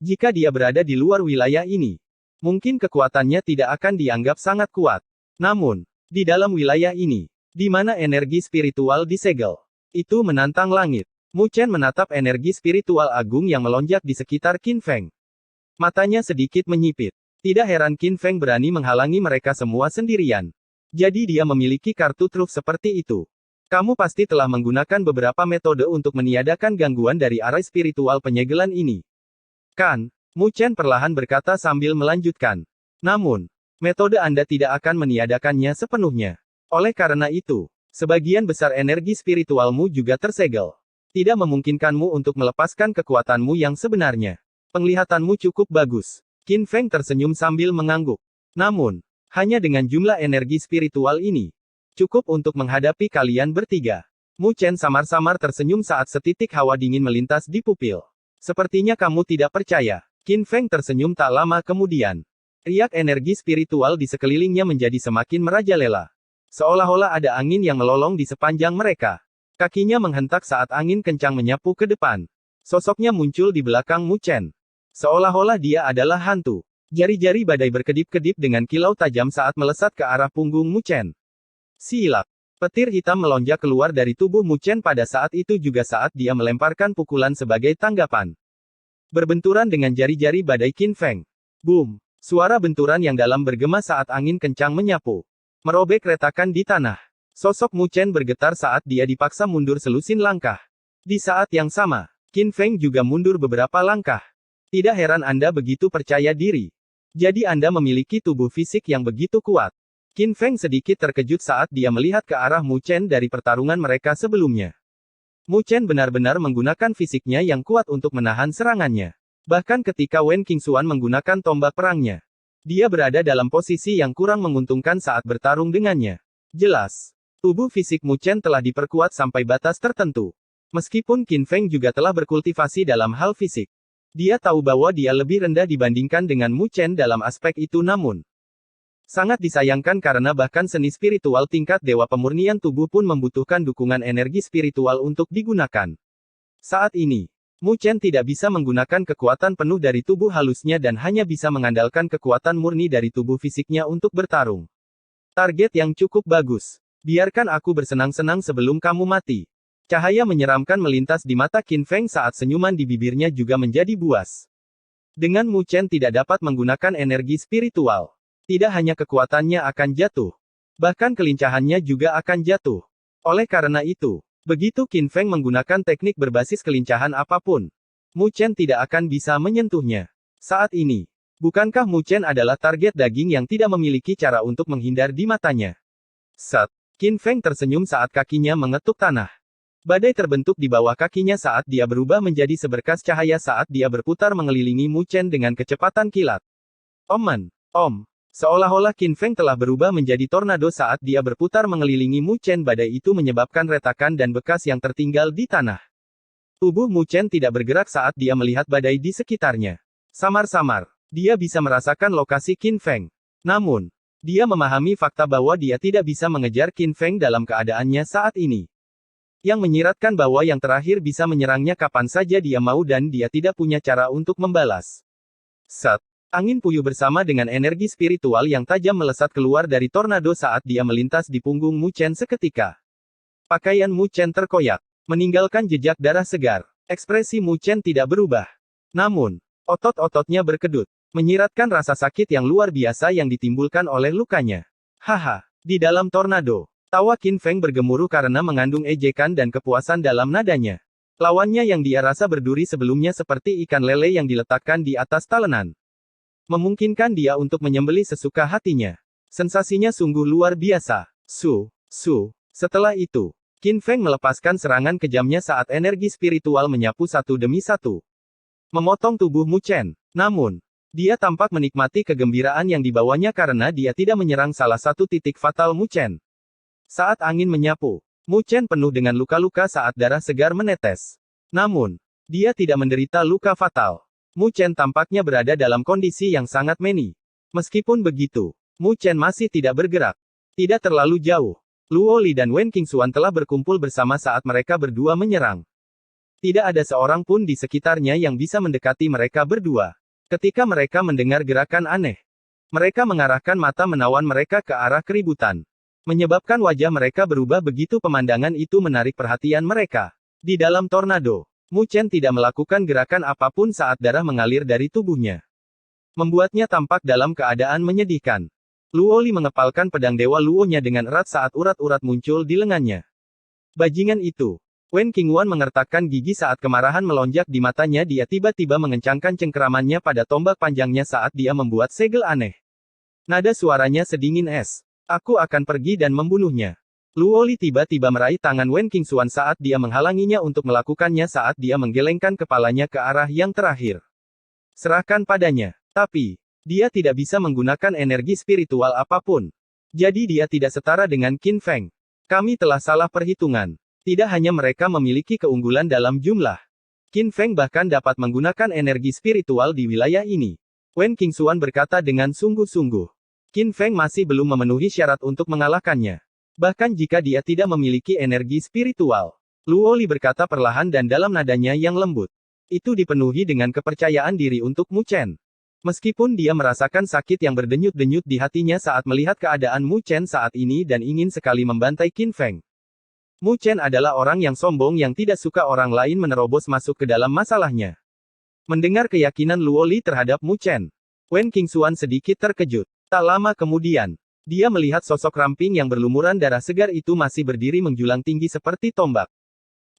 Jika dia berada di luar wilayah ini, mungkin kekuatannya tidak akan dianggap sangat kuat. Namun, di dalam wilayah ini, di mana energi spiritual disegel, itu menantang langit. Mu Chen menatap energi spiritual agung yang melonjak di sekitar Qin Feng. Matanya sedikit menyipit. Tidak heran Qin Feng berani menghalangi mereka semua sendirian. Jadi dia memiliki kartu truf seperti itu. Kamu pasti telah menggunakan beberapa metode untuk meniadakan gangguan dari arah spiritual penyegelan ini. Kan? Mu Chen perlahan berkata sambil melanjutkan. Namun, metode Anda tidak akan meniadakannya sepenuhnya. Oleh karena itu, sebagian besar energi spiritualmu juga tersegel. Tidak memungkinkanmu untuk melepaskan kekuatanmu yang sebenarnya. Penglihatanmu cukup bagus. Qin Feng tersenyum sambil mengangguk. Namun, hanya dengan jumlah energi spiritual ini, cukup untuk menghadapi kalian bertiga. Mu Chen samar-samar tersenyum saat setitik hawa dingin melintas di pupil. Sepertinya kamu tidak percaya. Qin Feng tersenyum tak lama kemudian. Riak energi spiritual di sekelilingnya menjadi semakin merajalela. Seolah-olah ada angin yang melolong di sepanjang mereka. Kakinya menghentak saat angin kencang menyapu ke depan. Sosoknya muncul di belakang Mu Chen. Seolah-olah dia adalah hantu. Jari-jari badai berkedip-kedip dengan kilau tajam saat melesat ke arah punggung Mu Chen. Silak. Petir hitam melonjak keluar dari tubuh Mu Chen pada saat itu juga saat dia melemparkan pukulan sebagai tanggapan. Berbenturan dengan jari-jari badai Qin Feng. Boom! Suara benturan yang dalam bergema saat angin kencang menyapu. Merobek retakan di tanah. Sosok Mu Chen bergetar saat dia dipaksa mundur selusin langkah. Di saat yang sama, Qin Feng juga mundur beberapa langkah. Tidak heran Anda begitu percaya diri. Jadi Anda memiliki tubuh fisik yang begitu kuat. Qin Feng sedikit terkejut saat dia melihat ke arah Mu Chen dari pertarungan mereka sebelumnya. Mu Chen benar-benar menggunakan fisiknya yang kuat untuk menahan serangannya. Bahkan ketika Wen Qingxuan menggunakan tombak perangnya, dia berada dalam posisi yang kurang menguntungkan saat bertarung dengannya. Jelas. Tubuh fisik Mu Chen telah diperkuat sampai batas tertentu. Meskipun Qin Feng juga telah berkultivasi dalam hal fisik. Dia tahu bahwa dia lebih rendah dibandingkan dengan Mu Chen dalam aspek itu, namun sangat disayangkan karena bahkan seni spiritual tingkat dewa pemurnian tubuh pun membutuhkan dukungan energi spiritual untuk digunakan. Saat ini, Mu Chen tidak bisa menggunakan kekuatan penuh dari tubuh halusnya dan hanya bisa mengandalkan kekuatan murni dari tubuh fisiknya untuk bertarung. Target yang cukup bagus. Biarkan aku bersenang-senang sebelum kamu mati. Cahaya menyeramkan melintas di mata Qin Feng saat senyuman di bibirnya juga menjadi buas. Dengan Mu Chen tidak dapat menggunakan energi spiritual, tidak hanya kekuatannya akan jatuh, bahkan kelincahannya juga akan jatuh. Oleh karena itu, begitu Qin Feng menggunakan teknik berbasis kelincahan apapun, Mu Chen tidak akan bisa menyentuhnya. Saat ini, bukankah Mu Chen adalah target daging yang tidak memiliki cara untuk menghindar di matanya? Set. Qin Feng tersenyum saat kakinya mengetuk tanah. Badai terbentuk di bawah kakinya saat dia berubah menjadi seberkas cahaya saat dia berputar mengelilingi Mu Chen dengan kecepatan kilat. Omen. Om. Seolah-olah Qin Feng telah berubah menjadi tornado saat dia berputar mengelilingi Mu Chen. Badai itu menyebabkan retakan dan bekas yang tertinggal di tanah. Tubuh Mu Chen tidak bergerak saat dia melihat badai di sekitarnya. Samar-samar, dia bisa merasakan lokasi Qin Feng. Namun, dia memahami fakta bahwa dia tidak bisa mengejar Qin Feng dalam keadaannya saat ini. Yang menyiratkan bahwa yang terakhir bisa menyerangnya kapan saja dia mau dan dia tidak punya cara untuk membalas. Set. Angin puyuh bersama dengan energi spiritual yang tajam melesat keluar dari tornado saat dia melintas di punggung Mu Chen seketika. Pakaian Mu Chen terkoyak, meninggalkan jejak darah segar. Ekspresi Mu Chen tidak berubah. Namun, otot-ototnya berkedut, menyiratkan rasa sakit yang luar biasa yang ditimbulkan oleh lukanya. Haha, di dalam tornado, tawa Qin Feng bergemuruh karena mengandung ejekan dan kepuasan dalam nadanya. Lawannya yang dia rasa berduri sebelumnya seperti ikan lele yang diletakkan di atas talenan. Memungkinkan dia untuk menyembelih sesuka hatinya. Sensasinya sungguh luar biasa. Setelah itu, Qin Feng melepaskan serangan kejamnya saat energi spiritual menyapu satu demi satu. Memotong tubuh Mu Chen. Namun, dia tampak menikmati kegembiraan yang dibawanya karena dia tidak menyerang salah satu titik fatal Mu Chen. Saat angin menyapu, Mu Chen penuh dengan luka-luka saat darah segar menetes. Namun, dia tidak menderita luka fatal. Mu Chen tampaknya berada dalam kondisi yang sangat meni. Meskipun begitu, Mu Chen masih tidak bergerak. Tidak terlalu jauh. Luo Li dan Wen Qingxuan telah berkumpul bersama saat mereka berdua menyerang. Tidak ada seorang pun di sekitarnya yang bisa mendekati mereka berdua. Ketika mereka mendengar gerakan aneh, mereka mengarahkan mata menawan mereka ke arah keributan. Menyebabkan wajah mereka berubah begitu pemandangan itu menarik perhatian mereka. Di dalam tornado, Mu Chen tidak melakukan gerakan apapun saat darah mengalir dari tubuhnya. Membuatnya tampak dalam keadaan menyedihkan. Luo Li mengepalkan pedang Dewa Luo-nya dengan erat saat urat-urat muncul di lengannya. Bajingan itu. Wen Qingwan mengertakkan gigi saat kemarahan melonjak di matanya. Dia tiba-tiba mengencangkan cengkeramannya pada tombak panjangnya saat dia membuat segel aneh. Nada suaranya sedingin es. Aku akan pergi dan membunuhnya. Luo Li tiba-tiba meraih tangan Wen Qingxuan saat dia menghalanginya untuk melakukannya saat dia menggelengkan kepalanya ke arah yang terakhir. Serahkan padanya. Tapi, dia tidak bisa menggunakan energi spiritual apapun. Jadi dia tidak setara dengan Qin Feng. Kami telah salah perhitungan. Tidak hanya mereka memiliki keunggulan dalam jumlah. Qin Feng bahkan dapat menggunakan energi spiritual di wilayah ini. Wen Qingxuan berkata dengan sungguh-sungguh. Qin Feng masih belum memenuhi syarat untuk mengalahkannya. Bahkan jika dia tidak memiliki energi spiritual. Luo Li berkata perlahan dan dalam nadanya yang lembut. Itu dipenuhi dengan kepercayaan diri untuk Mu Chen. Meskipun dia merasakan sakit yang berdenyut-denyut di hatinya saat melihat keadaan Mu Chen saat ini dan ingin sekali membantai Qin Feng. Mu Chen adalah orang yang sombong yang tidak suka orang lain menerobos masuk ke dalam masalahnya. Mendengar keyakinan Luo Li terhadap Mu Chen, Wen Qingxuan sedikit terkejut. Tak lama kemudian, dia melihat sosok ramping yang berlumuran darah segar itu masih berdiri menjulang tinggi seperti tombak.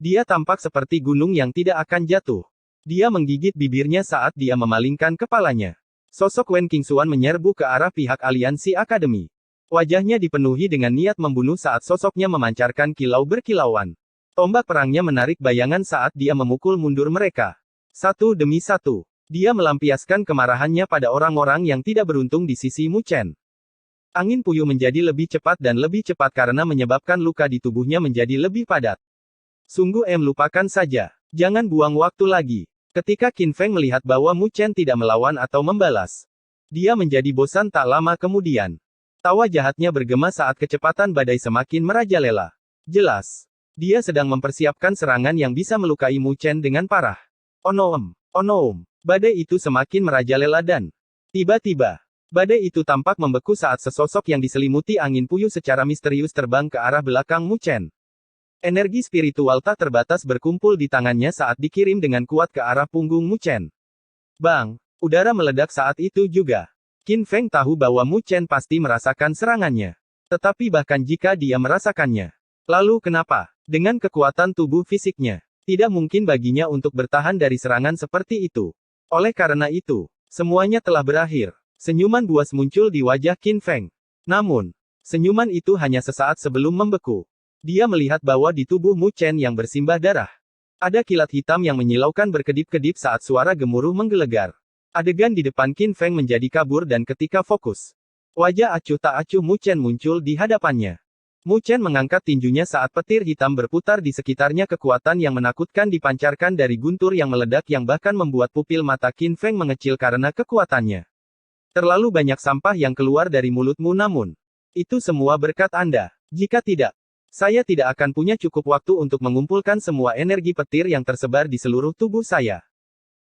Dia tampak seperti gunung yang tidak akan jatuh. Dia menggigit bibirnya saat dia memalingkan kepalanya. Sosok Wen Qingxuan menyerbu ke arah pihak aliansi akademi. Wajahnya dipenuhi dengan niat membunuh saat sosoknya memancarkan kilau berkilauan. Tombak perangnya menarik bayangan saat dia memukul mundur mereka. Satu demi satu, dia melampiaskan kemarahannya pada orang-orang yang tidak beruntung di sisi Mu Chen. Angin puyuh menjadi lebih cepat dan lebih cepat karena menyebabkan luka di tubuhnya menjadi lebih padat. Sungguh lupakan saja. Jangan buang waktu lagi. Ketika Qin Feng melihat bahwa Mu Chen tidak melawan atau membalas, dia menjadi bosan tak lama kemudian. Tawa jahatnya bergema saat kecepatan badai semakin merajalela. Jelas, dia sedang mempersiapkan serangan yang bisa melukai Mu Chen dengan parah. Onoom, onoom. Badai itu semakin merajalela dan tiba-tiba, badai itu tampak membeku saat sesosok yang diselimuti angin puyuh secara misterius terbang ke arah belakang Mu Chen. Energi spiritual tak terbatas berkumpul di tangannya saat dikirim dengan kuat ke arah punggung Mu Chen. Bang! Udara meledak saat itu juga. Qin Feng tahu bahwa Mu Chen pasti merasakan serangannya. Tetapi bahkan jika dia merasakannya, lalu kenapa? Dengan kekuatan tubuh fisiknya, tidak mungkin baginya untuk bertahan dari serangan seperti itu. Oleh karena itu, semuanya telah berakhir. Senyuman buas muncul di wajah Qin Feng. Namun, senyuman itu hanya sesaat sebelum membeku. Dia melihat bahwa di tubuh Mu Chen yang bersimbah darah, ada kilat hitam yang menyilaukan berkedip-kedip saat suara gemuruh menggelegar. Adegan di depan Qin Feng menjadi kabur dan ketika fokus, wajah acuh tak acuh Mu Chen muncul di hadapannya. Mu Chen mengangkat tinjunya saat petir hitam berputar di sekitarnya, kekuatan yang menakutkan dipancarkan dari guntur yang meledak yang bahkan membuat pupil mata Qin Feng mengecil karena kekuatannya. Terlalu banyak sampah yang keluar dari mulutmu, namun itu semua berkat Anda. Jika tidak, saya tidak akan punya cukup waktu untuk mengumpulkan semua energi petir yang tersebar di seluruh tubuh saya.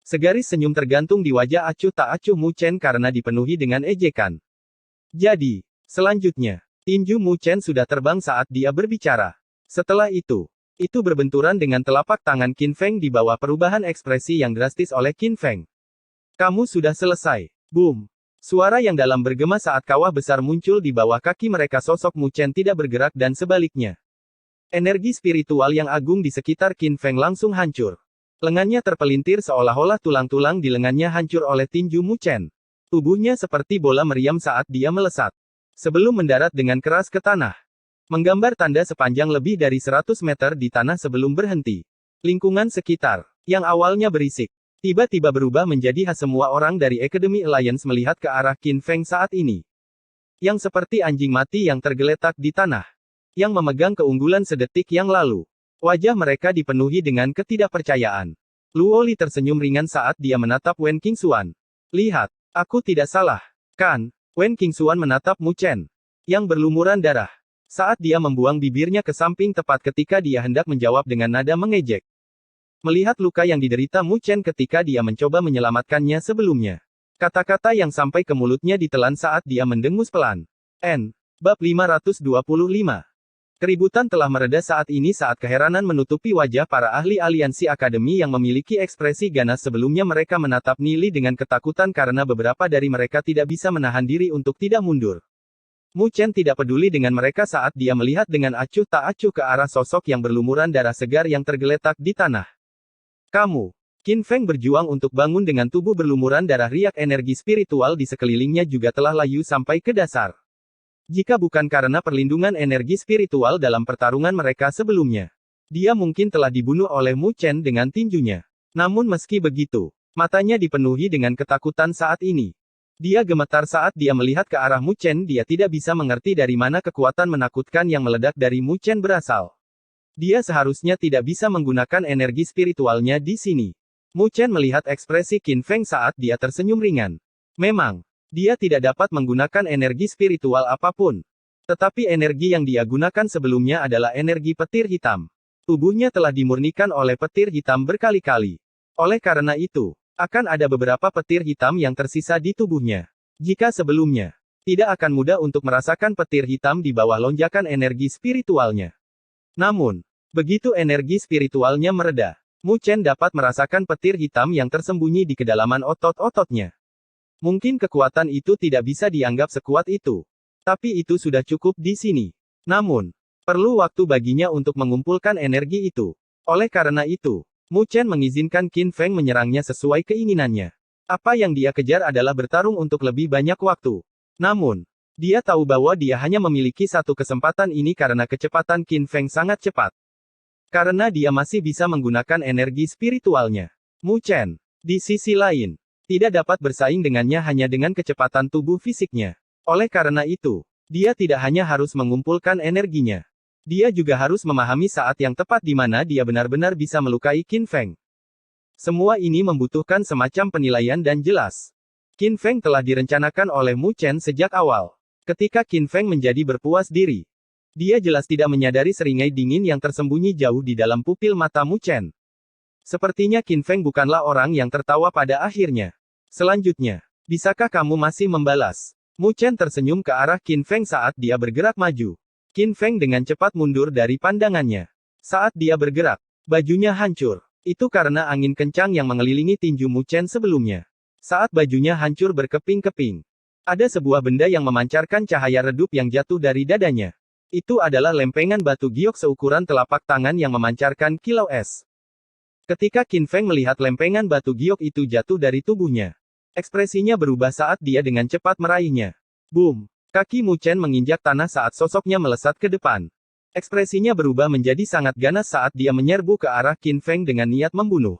Segaris senyum tergantung di wajah acuh tak acuh Mu Chen karena dipenuhi dengan ejekan. Jadi, selanjutnya, tinju Mu Chen sudah terbang saat dia berbicara. Setelah itu berbenturan dengan telapak tangan Qin Feng di bawah perubahan ekspresi yang drastis oleh Qin Feng. Kamu sudah selesai. Boom! Suara yang dalam bergema saat kawah besar muncul di bawah kaki mereka. Sosok Mu Chen tidak bergerak dan sebaliknya. Energi spiritual yang agung di sekitar Qin Feng langsung hancur. Lengannya terpelintir seolah-olah tulang-tulang di lengannya hancur oleh tinju Mu Chen. Tubuhnya seperti bola meriam saat dia melesat. Sebelum mendarat dengan keras ke tanah. Menggambar tanda sepanjang lebih dari 100 meter di tanah sebelum berhenti. Lingkungan sekitar, yang awalnya berisik, tiba-tiba berubah menjadi khas. Semua orang dari Academy Alliance melihat ke arah Qin Feng saat ini. Yang seperti anjing mati yang tergeletak di tanah. Yang memegang keunggulan sedetik yang lalu. Wajah mereka dipenuhi dengan ketidakpercayaan. Luo Li tersenyum ringan saat dia menatap Wen Qingxuan. Lihat, aku tidak salah, kan? Wen Qingxuan menatap Mu Chen, yang berlumuran darah. Saat dia membuang bibirnya ke samping tepat ketika dia hendak menjawab dengan nada mengejek. Melihat luka yang diderita Mu Chen ketika dia mencoba menyelamatkannya sebelumnya. Kata-kata yang sampai ke mulutnya ditelan saat dia mendengus pelan. Bab 525. Keributan telah mereda saat ini saat keheranan menutupi wajah para ahli aliansi akademi yang memiliki ekspresi ganas. Sebelumnya mereka menatap Nili dengan ketakutan karena beberapa dari mereka tidak bisa menahan diri untuk tidak mundur. Mu Chen tidak peduli dengan mereka saat dia melihat dengan acuh tak acuh ke arah sosok yang berlumuran darah segar yang tergeletak di tanah. Kamu. Qin Feng berjuang untuk bangun dengan tubuh berlumuran darah. Riak energi spiritual di sekelilingnya juga telah layu sampai ke dasar. Jika bukan karena perlindungan energi spiritual dalam pertarungan mereka sebelumnya, dia mungkin telah dibunuh oleh Mu Chen dengan tinjunya. Namun meski begitu, matanya dipenuhi dengan ketakutan saat ini. Dia gemetar saat dia melihat ke arah Mu Chen. Dia tidak bisa mengerti dari mana kekuatan menakutkan yang meledak dari Mu Chen berasal. Dia seharusnya tidak bisa menggunakan energi spiritualnya di sini. Mu Chen melihat ekspresi Qin Feng saat dia tersenyum ringan. Memang, dia tidak dapat menggunakan energi spiritual apapun. Tetapi energi yang dia gunakan sebelumnya adalah energi petir hitam. Tubuhnya telah dimurnikan oleh petir hitam berkali-kali. Oleh karena itu, akan ada beberapa petir hitam yang tersisa di tubuhnya. Jika sebelumnya, tidak akan mudah untuk merasakan petir hitam di bawah lonjakan energi spiritualnya. Namun, begitu energi spiritualnya mereda, Mu Chen dapat merasakan petir hitam yang tersembunyi di kedalaman otot-ototnya. Mungkin kekuatan itu tidak bisa dianggap sekuat itu. Tapi itu sudah cukup di sini. Namun, perlu waktu baginya untuk mengumpulkan energi itu. Oleh karena itu, Mu Chen mengizinkan Qin Feng menyerangnya sesuai keinginannya. Apa yang dia kejar adalah bertarung untuk lebih banyak waktu. Namun, dia tahu bahwa dia hanya memiliki satu kesempatan ini karena kecepatan Qin Feng sangat cepat. Karena dia masih bisa menggunakan energi spiritualnya. Mu Chen, di sisi lain, tidak dapat bersaing dengannya hanya dengan kecepatan tubuh fisiknya. Oleh karena itu, Dia tidak hanya harus mengumpulkan energinya. Dia juga harus memahami saat yang tepat di mana dia benar-benar bisa melukai Qin Feng. Semua ini membutuhkan semacam penilaian dan jelas. Qin Feng telah direncanakan oleh Mu Chen sejak awal. Ketika Qin Feng menjadi berpuas diri, dia jelas tidak menyadari seringai dingin yang tersembunyi jauh di dalam pupil mata Mu Chen. Sepertinya Qin Feng bukanlah orang yang tertawa pada akhirnya. Selanjutnya, bisakah kamu masih membalas? Mu Chen tersenyum ke arah Qin Feng saat dia bergerak maju. Qin Feng dengan cepat mundur dari pandangannya. Saat dia bergerak, bajunya hancur. Itu karena angin kencang yang mengelilingi tinju Mu Chen sebelumnya. Saat bajunya hancur berkeping-keping, ada sebuah benda yang memancarkan cahaya redup yang jatuh dari dadanya. Itu adalah lempengan batu giok seukuran telapak tangan yang memancarkan kilau es. Ketika Qin Feng melihat lempengan batu giok itu jatuh dari tubuhnya, ekspresinya berubah saat dia dengan cepat meraihnya. Boom! Kaki Mu Chen menginjak tanah saat sosoknya melesat ke depan. Ekspresinya berubah menjadi sangat ganas saat dia menyerbu ke arah Qin Feng dengan niat membunuh.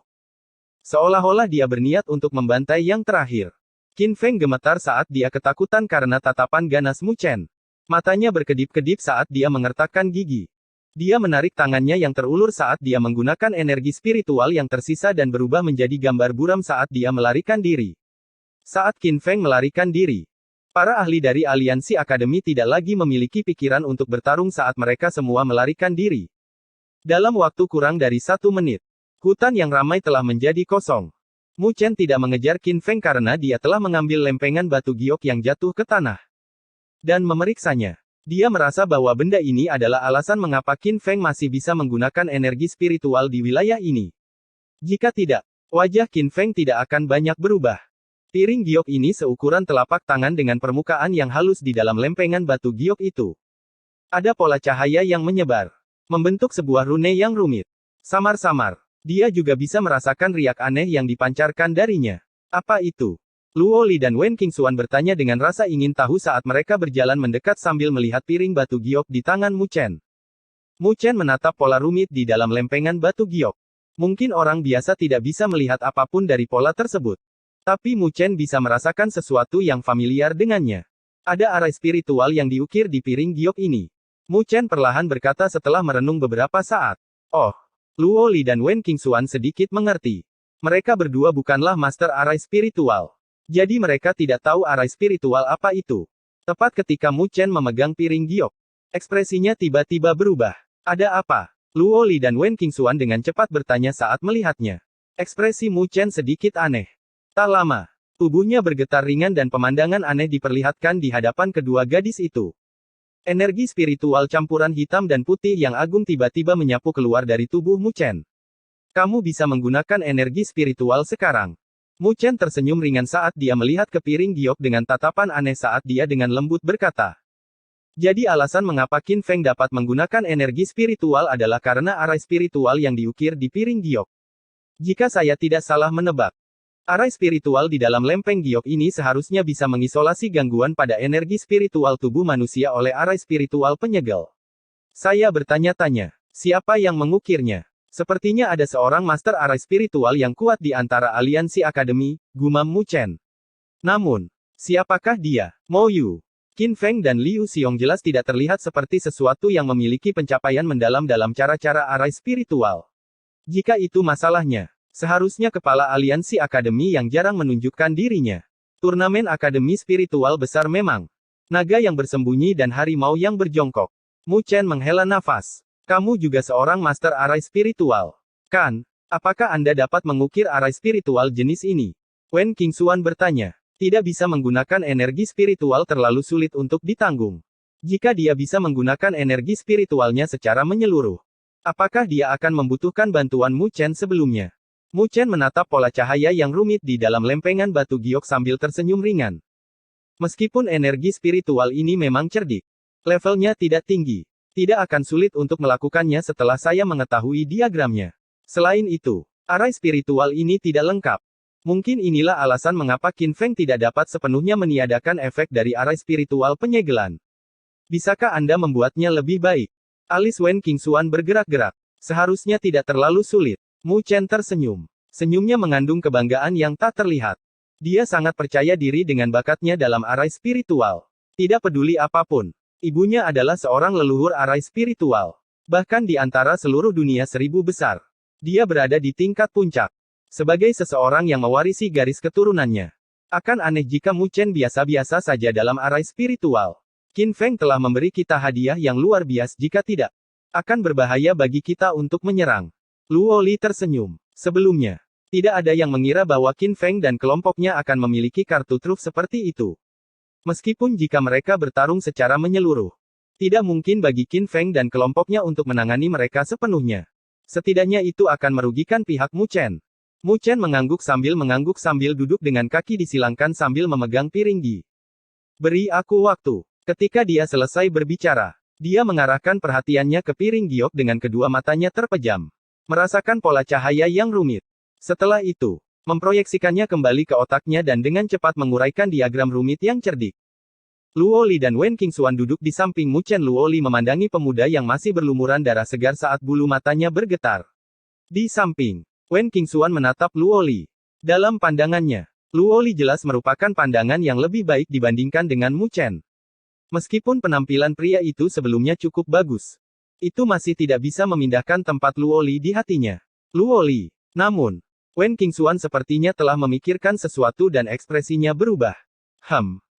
Seolah-olah dia berniat untuk membantai yang terakhir. Qin Feng gemetar saat dia ketakutan karena tatapan ganas Mu Chen. Matanya berkedip-kedip saat dia mengertakkan gigi. Dia menarik tangannya yang terulur saat dia menggunakan energi spiritual yang tersisa dan berubah menjadi gambar buram saat dia melarikan diri. Saat Qin Feng melarikan diri, para ahli dari aliansi akademi tidak lagi memiliki pikiran untuk bertarung saat mereka semua melarikan diri. Dalam waktu kurang dari 1 menit, hutan yang ramai telah menjadi kosong. Mu Chen tidak mengejar Qin Feng karena dia telah mengambil lempengan batu giok yang jatuh ke tanah dan memeriksanya. Dia merasa bahwa benda ini adalah alasan mengapa Qin Feng masih bisa menggunakan energi spiritual di wilayah ini. Jika tidak, wajah Qin Feng tidak akan banyak berubah. Piring giok ini seukuran telapak tangan dengan permukaan yang halus di dalam lempengan batu giok itu. Ada pola cahaya yang menyebar, membentuk sebuah rune yang rumit. Samar-samar, dia juga bisa merasakan riak aneh yang dipancarkan darinya. Apa itu? Luo Li dan Wen Qingxuan bertanya dengan rasa ingin tahu saat mereka berjalan mendekat sambil melihat piring batu giok di tangan Mu Chen. Mu Chen menatap pola rumit di dalam lempengan batu giok. Mungkin orang biasa tidak bisa melihat apapun dari pola tersebut. Tapi Mu Chen bisa merasakan sesuatu yang familiar dengannya. Ada arai spiritual yang diukir di piring giok ini. Mu Chen perlahan berkata setelah merenung beberapa saat. Oh, Luo Li dan Wen Qingxuan sedikit mengerti. Mereka berdua bukanlah master arai spiritual. Jadi mereka tidak tahu arai spiritual apa itu. Tepat ketika Mu Chen memegang piring giok, ekspresinya tiba-tiba berubah. Ada apa? Luo Li dan Wen Qingxuan dengan cepat bertanya saat melihatnya. Ekspresi Mu Chen sedikit aneh. Tak lama, tubuhnya bergetar ringan dan pemandangan aneh diperlihatkan di hadapan kedua gadis itu. Energi spiritual campuran hitam dan putih yang agung tiba-tiba menyapu keluar dari tubuh Mu Chen. Kamu bisa menggunakan energi spiritual sekarang. Mu Chen tersenyum ringan saat dia melihat ke piring giok dengan tatapan aneh saat dia dengan lembut berkata. Jadi alasan mengapa Qin Feng dapat menggunakan energi spiritual adalah karena arai spiritual yang diukir di piring giok. Jika saya tidak salah menebak, arai spiritual di dalam lempeng giok ini seharusnya bisa mengisolasi gangguan pada energi spiritual tubuh manusia oleh arai spiritual penyegel. Saya bertanya-tanya, siapa yang mengukirnya? Sepertinya ada seorang master arai spiritual yang kuat di antara aliansi akademi, gumam Mu Chen. Namun, siapakah dia? Mo Yu, Qin Feng dan Liu Xiong jelas tidak terlihat seperti sesuatu yang memiliki pencapaian mendalam dalam cara-cara arai spiritual. Jika itu masalahnya, seharusnya kepala aliansi akademi yang jarang menunjukkan dirinya. Turnamen akademi spiritual besar memang. Naga yang bersembunyi dan harimau yang berjongkok. Mu Chen menghela nafas. Kamu juga seorang master arai spiritual, kan? Apakah Anda dapat mengukir arai spiritual jenis ini? Wen Qingxuan bertanya. Tidak bisa menggunakan energi spiritual terlalu sulit untuk ditanggung. Jika dia bisa menggunakan energi spiritualnya secara menyeluruh, apakah dia akan membutuhkan bantuan Mu Chen sebelumnya? Mu Chen menatap pola cahaya yang rumit di dalam lempengan batu giok sambil tersenyum ringan. Meskipun energi spiritual ini memang cerdik, levelnya tidak tinggi. Tidak akan sulit untuk melakukannya setelah saya mengetahui diagramnya. Selain itu, arai spiritual ini tidak lengkap. Mungkin inilah alasan mengapa Qin Feng tidak dapat sepenuhnya meniadakan efek dari arai spiritual penyegelan. Bisakah Anda membuatnya lebih baik? Alis Wen Qingxuan bergerak-gerak. Seharusnya tidak terlalu sulit. Mu Chen tersenyum. Senyumnya mengandung kebanggaan yang tak terlihat. Dia sangat percaya diri dengan bakatnya dalam arai spiritual. Tidak peduli apapun. Ibunya adalah seorang leluhur arai spiritual. Bahkan di antara seluruh dunia 1000 besar. Dia berada di tingkat puncak. Sebagai seseorang yang mewarisi garis keturunannya. Akan aneh jika Mu Chen biasa-biasa saja dalam arai spiritual. Qin Feng telah memberi kita hadiah yang luar biasa jika tidak. Akan berbahaya bagi kita untuk menyerang. Luo Li tersenyum. Sebelumnya. Tidak ada yang mengira bahwa Qin Feng dan kelompoknya akan memiliki kartu truf seperti itu. Meskipun jika mereka bertarung secara menyeluruh. Tidak mungkin bagi Qin Feng dan kelompoknya untuk menangani mereka sepenuhnya. Setidaknya itu akan merugikan pihak Mu Chen. Mu Chen mengangguk sambil duduk dengan kaki disilangkan sambil memegang piring gi. Beri aku waktu. Ketika dia selesai berbicara, dia mengarahkan perhatiannya ke piring giok dengan kedua matanya terpejam. Merasakan pola cahaya yang rumit. Setelah itu, memproyeksikannya kembali ke otaknya dan dengan cepat menguraikan diagram rumit yang cerdik. Luo Li dan Wen Qingxuan duduk di samping Mu Chen. Luo Li memandangi pemuda yang masih berlumuran darah segar saat bulu matanya bergetar. Di samping, Wen Qingxuan menatap Luo Li. Dalam pandangannya, Luo Li jelas merupakan pandangan yang lebih baik dibandingkan dengan Mu Chen. Meskipun penampilan pria itu sebelumnya cukup bagus, itu masih tidak bisa memindahkan tempat Luo Li di hatinya. Luo Li, namun, Wen Qingxuan sepertinya telah memikirkan sesuatu dan ekspresinya berubah.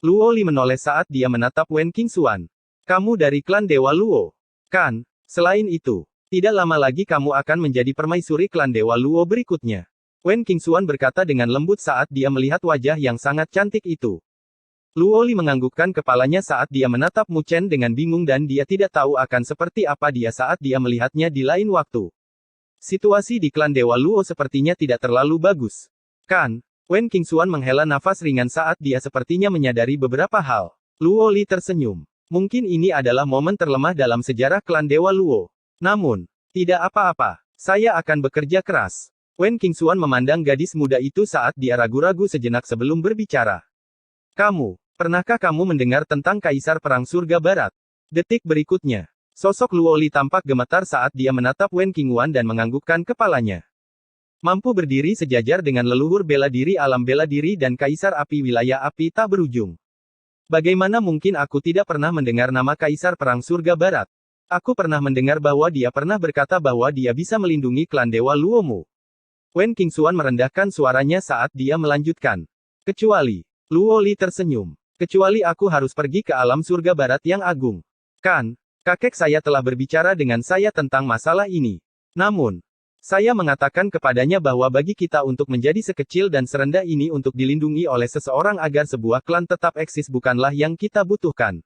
Luo Li menoleh saat dia menatap Wen Qingxuan. Kamu dari klan Dewa Luo, kan? Selain itu, tidak lama lagi kamu akan menjadi permaisuri klan Dewa Luo berikutnya. Wen Qingxuan berkata dengan lembut saat dia melihat wajah yang sangat cantik itu. Luo Li menganggukkan kepalanya saat dia menatap Mu Chen dengan bingung dan dia tidak tahu akan seperti apa dia saat dia melihatnya di lain waktu. Situasi di klan Dewa Luo sepertinya tidak terlalu bagus. Kan? Wen Qingxuan menghela nafas ringan saat dia sepertinya menyadari beberapa hal. Luo Li tersenyum. Mungkin ini adalah momen terlemah dalam sejarah klan Dewa Luo. Namun, tidak apa-apa. Saya akan bekerja keras. Wen Qingxuan memandang gadis muda itu saat dia ragu-ragu sejenak sebelum berbicara. Pernahkah kamu mendengar tentang Kaisar Perang Surga Barat? Detik berikutnya. Sosok Luo Li tampak gemetar saat dia menatap Wen Qingxuan dan menganggukkan kepalanya. Mampu berdiri sejajar dengan leluhur bela diri alam bela diri dan Kaisar Api Wilayah Api tak berujung. Bagaimana mungkin aku tidak pernah mendengar nama Kaisar Perang Surga Barat? Aku pernah mendengar bahwa dia pernah berkata bahwa dia bisa melindungi klan Dewa Luomu. Wen Qingxuan merendahkan suaranya saat dia melanjutkan. Kecuali, Luo Li tersenyum. Kecuali aku harus pergi ke alam surga barat yang agung. Kan? Kakek saya telah berbicara dengan saya tentang masalah ini. Namun, saya mengatakan kepadanya bahwa bagi kita untuk menjadi sekecil dan serendah ini untuk dilindungi oleh seseorang agar sebuah klan tetap eksis bukanlah yang kita butuhkan.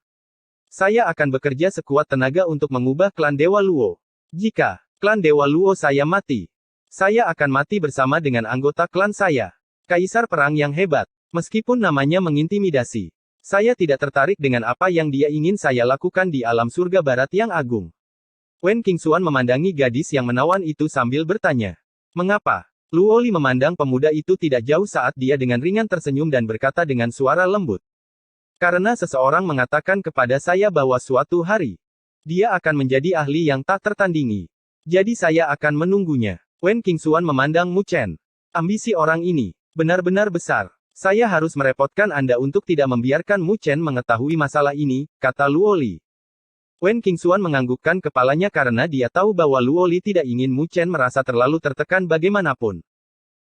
Saya akan bekerja sekuat tenaga untuk mengubah klan Dewa Luo. Jika klan Dewa Luo saya mati, saya akan mati bersama dengan anggota klan saya. Kaisar perang yang hebat, meskipun namanya mengintimidasi. Saya tidak tertarik dengan apa yang dia ingin saya lakukan di alam surga barat yang agung. Wen Qingxuan memandangi gadis yang menawan itu sambil bertanya. Mengapa? Luo Li memandang pemuda itu tidak jauh saat dia dengan ringan tersenyum dan berkata dengan suara lembut. Karena seseorang mengatakan kepada saya bahwa suatu hari, dia akan menjadi ahli yang tak tertandingi. Jadi saya akan menunggunya. Wen Qingxuan memandang Mu Chen. Ambisi orang ini benar-benar besar. Saya harus merepotkan Anda untuk tidak membiarkan Mu Chen mengetahui masalah ini, kata Luo Li. Wen Qingxuan menganggukkan kepalanya karena dia tahu bahwa Luo Li tidak ingin Mu Chen merasa terlalu tertekan bagaimanapun.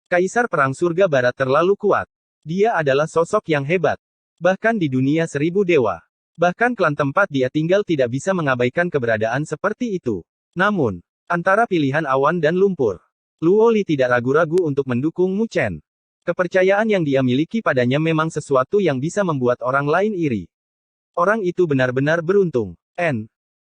Kaisar Perang Surga Barat terlalu kuat. Dia adalah sosok yang hebat. Bahkan di dunia 1000 dewa. Bahkan klan tempat dia tinggal tidak bisa mengabaikan keberadaan seperti itu. Namun, antara pilihan awan dan lumpur, Luo Li tidak ragu-ragu untuk mendukung Mu Chen. Kepercayaan yang dia miliki padanya memang sesuatu yang bisa membuat orang lain iri. Orang itu benar-benar beruntung.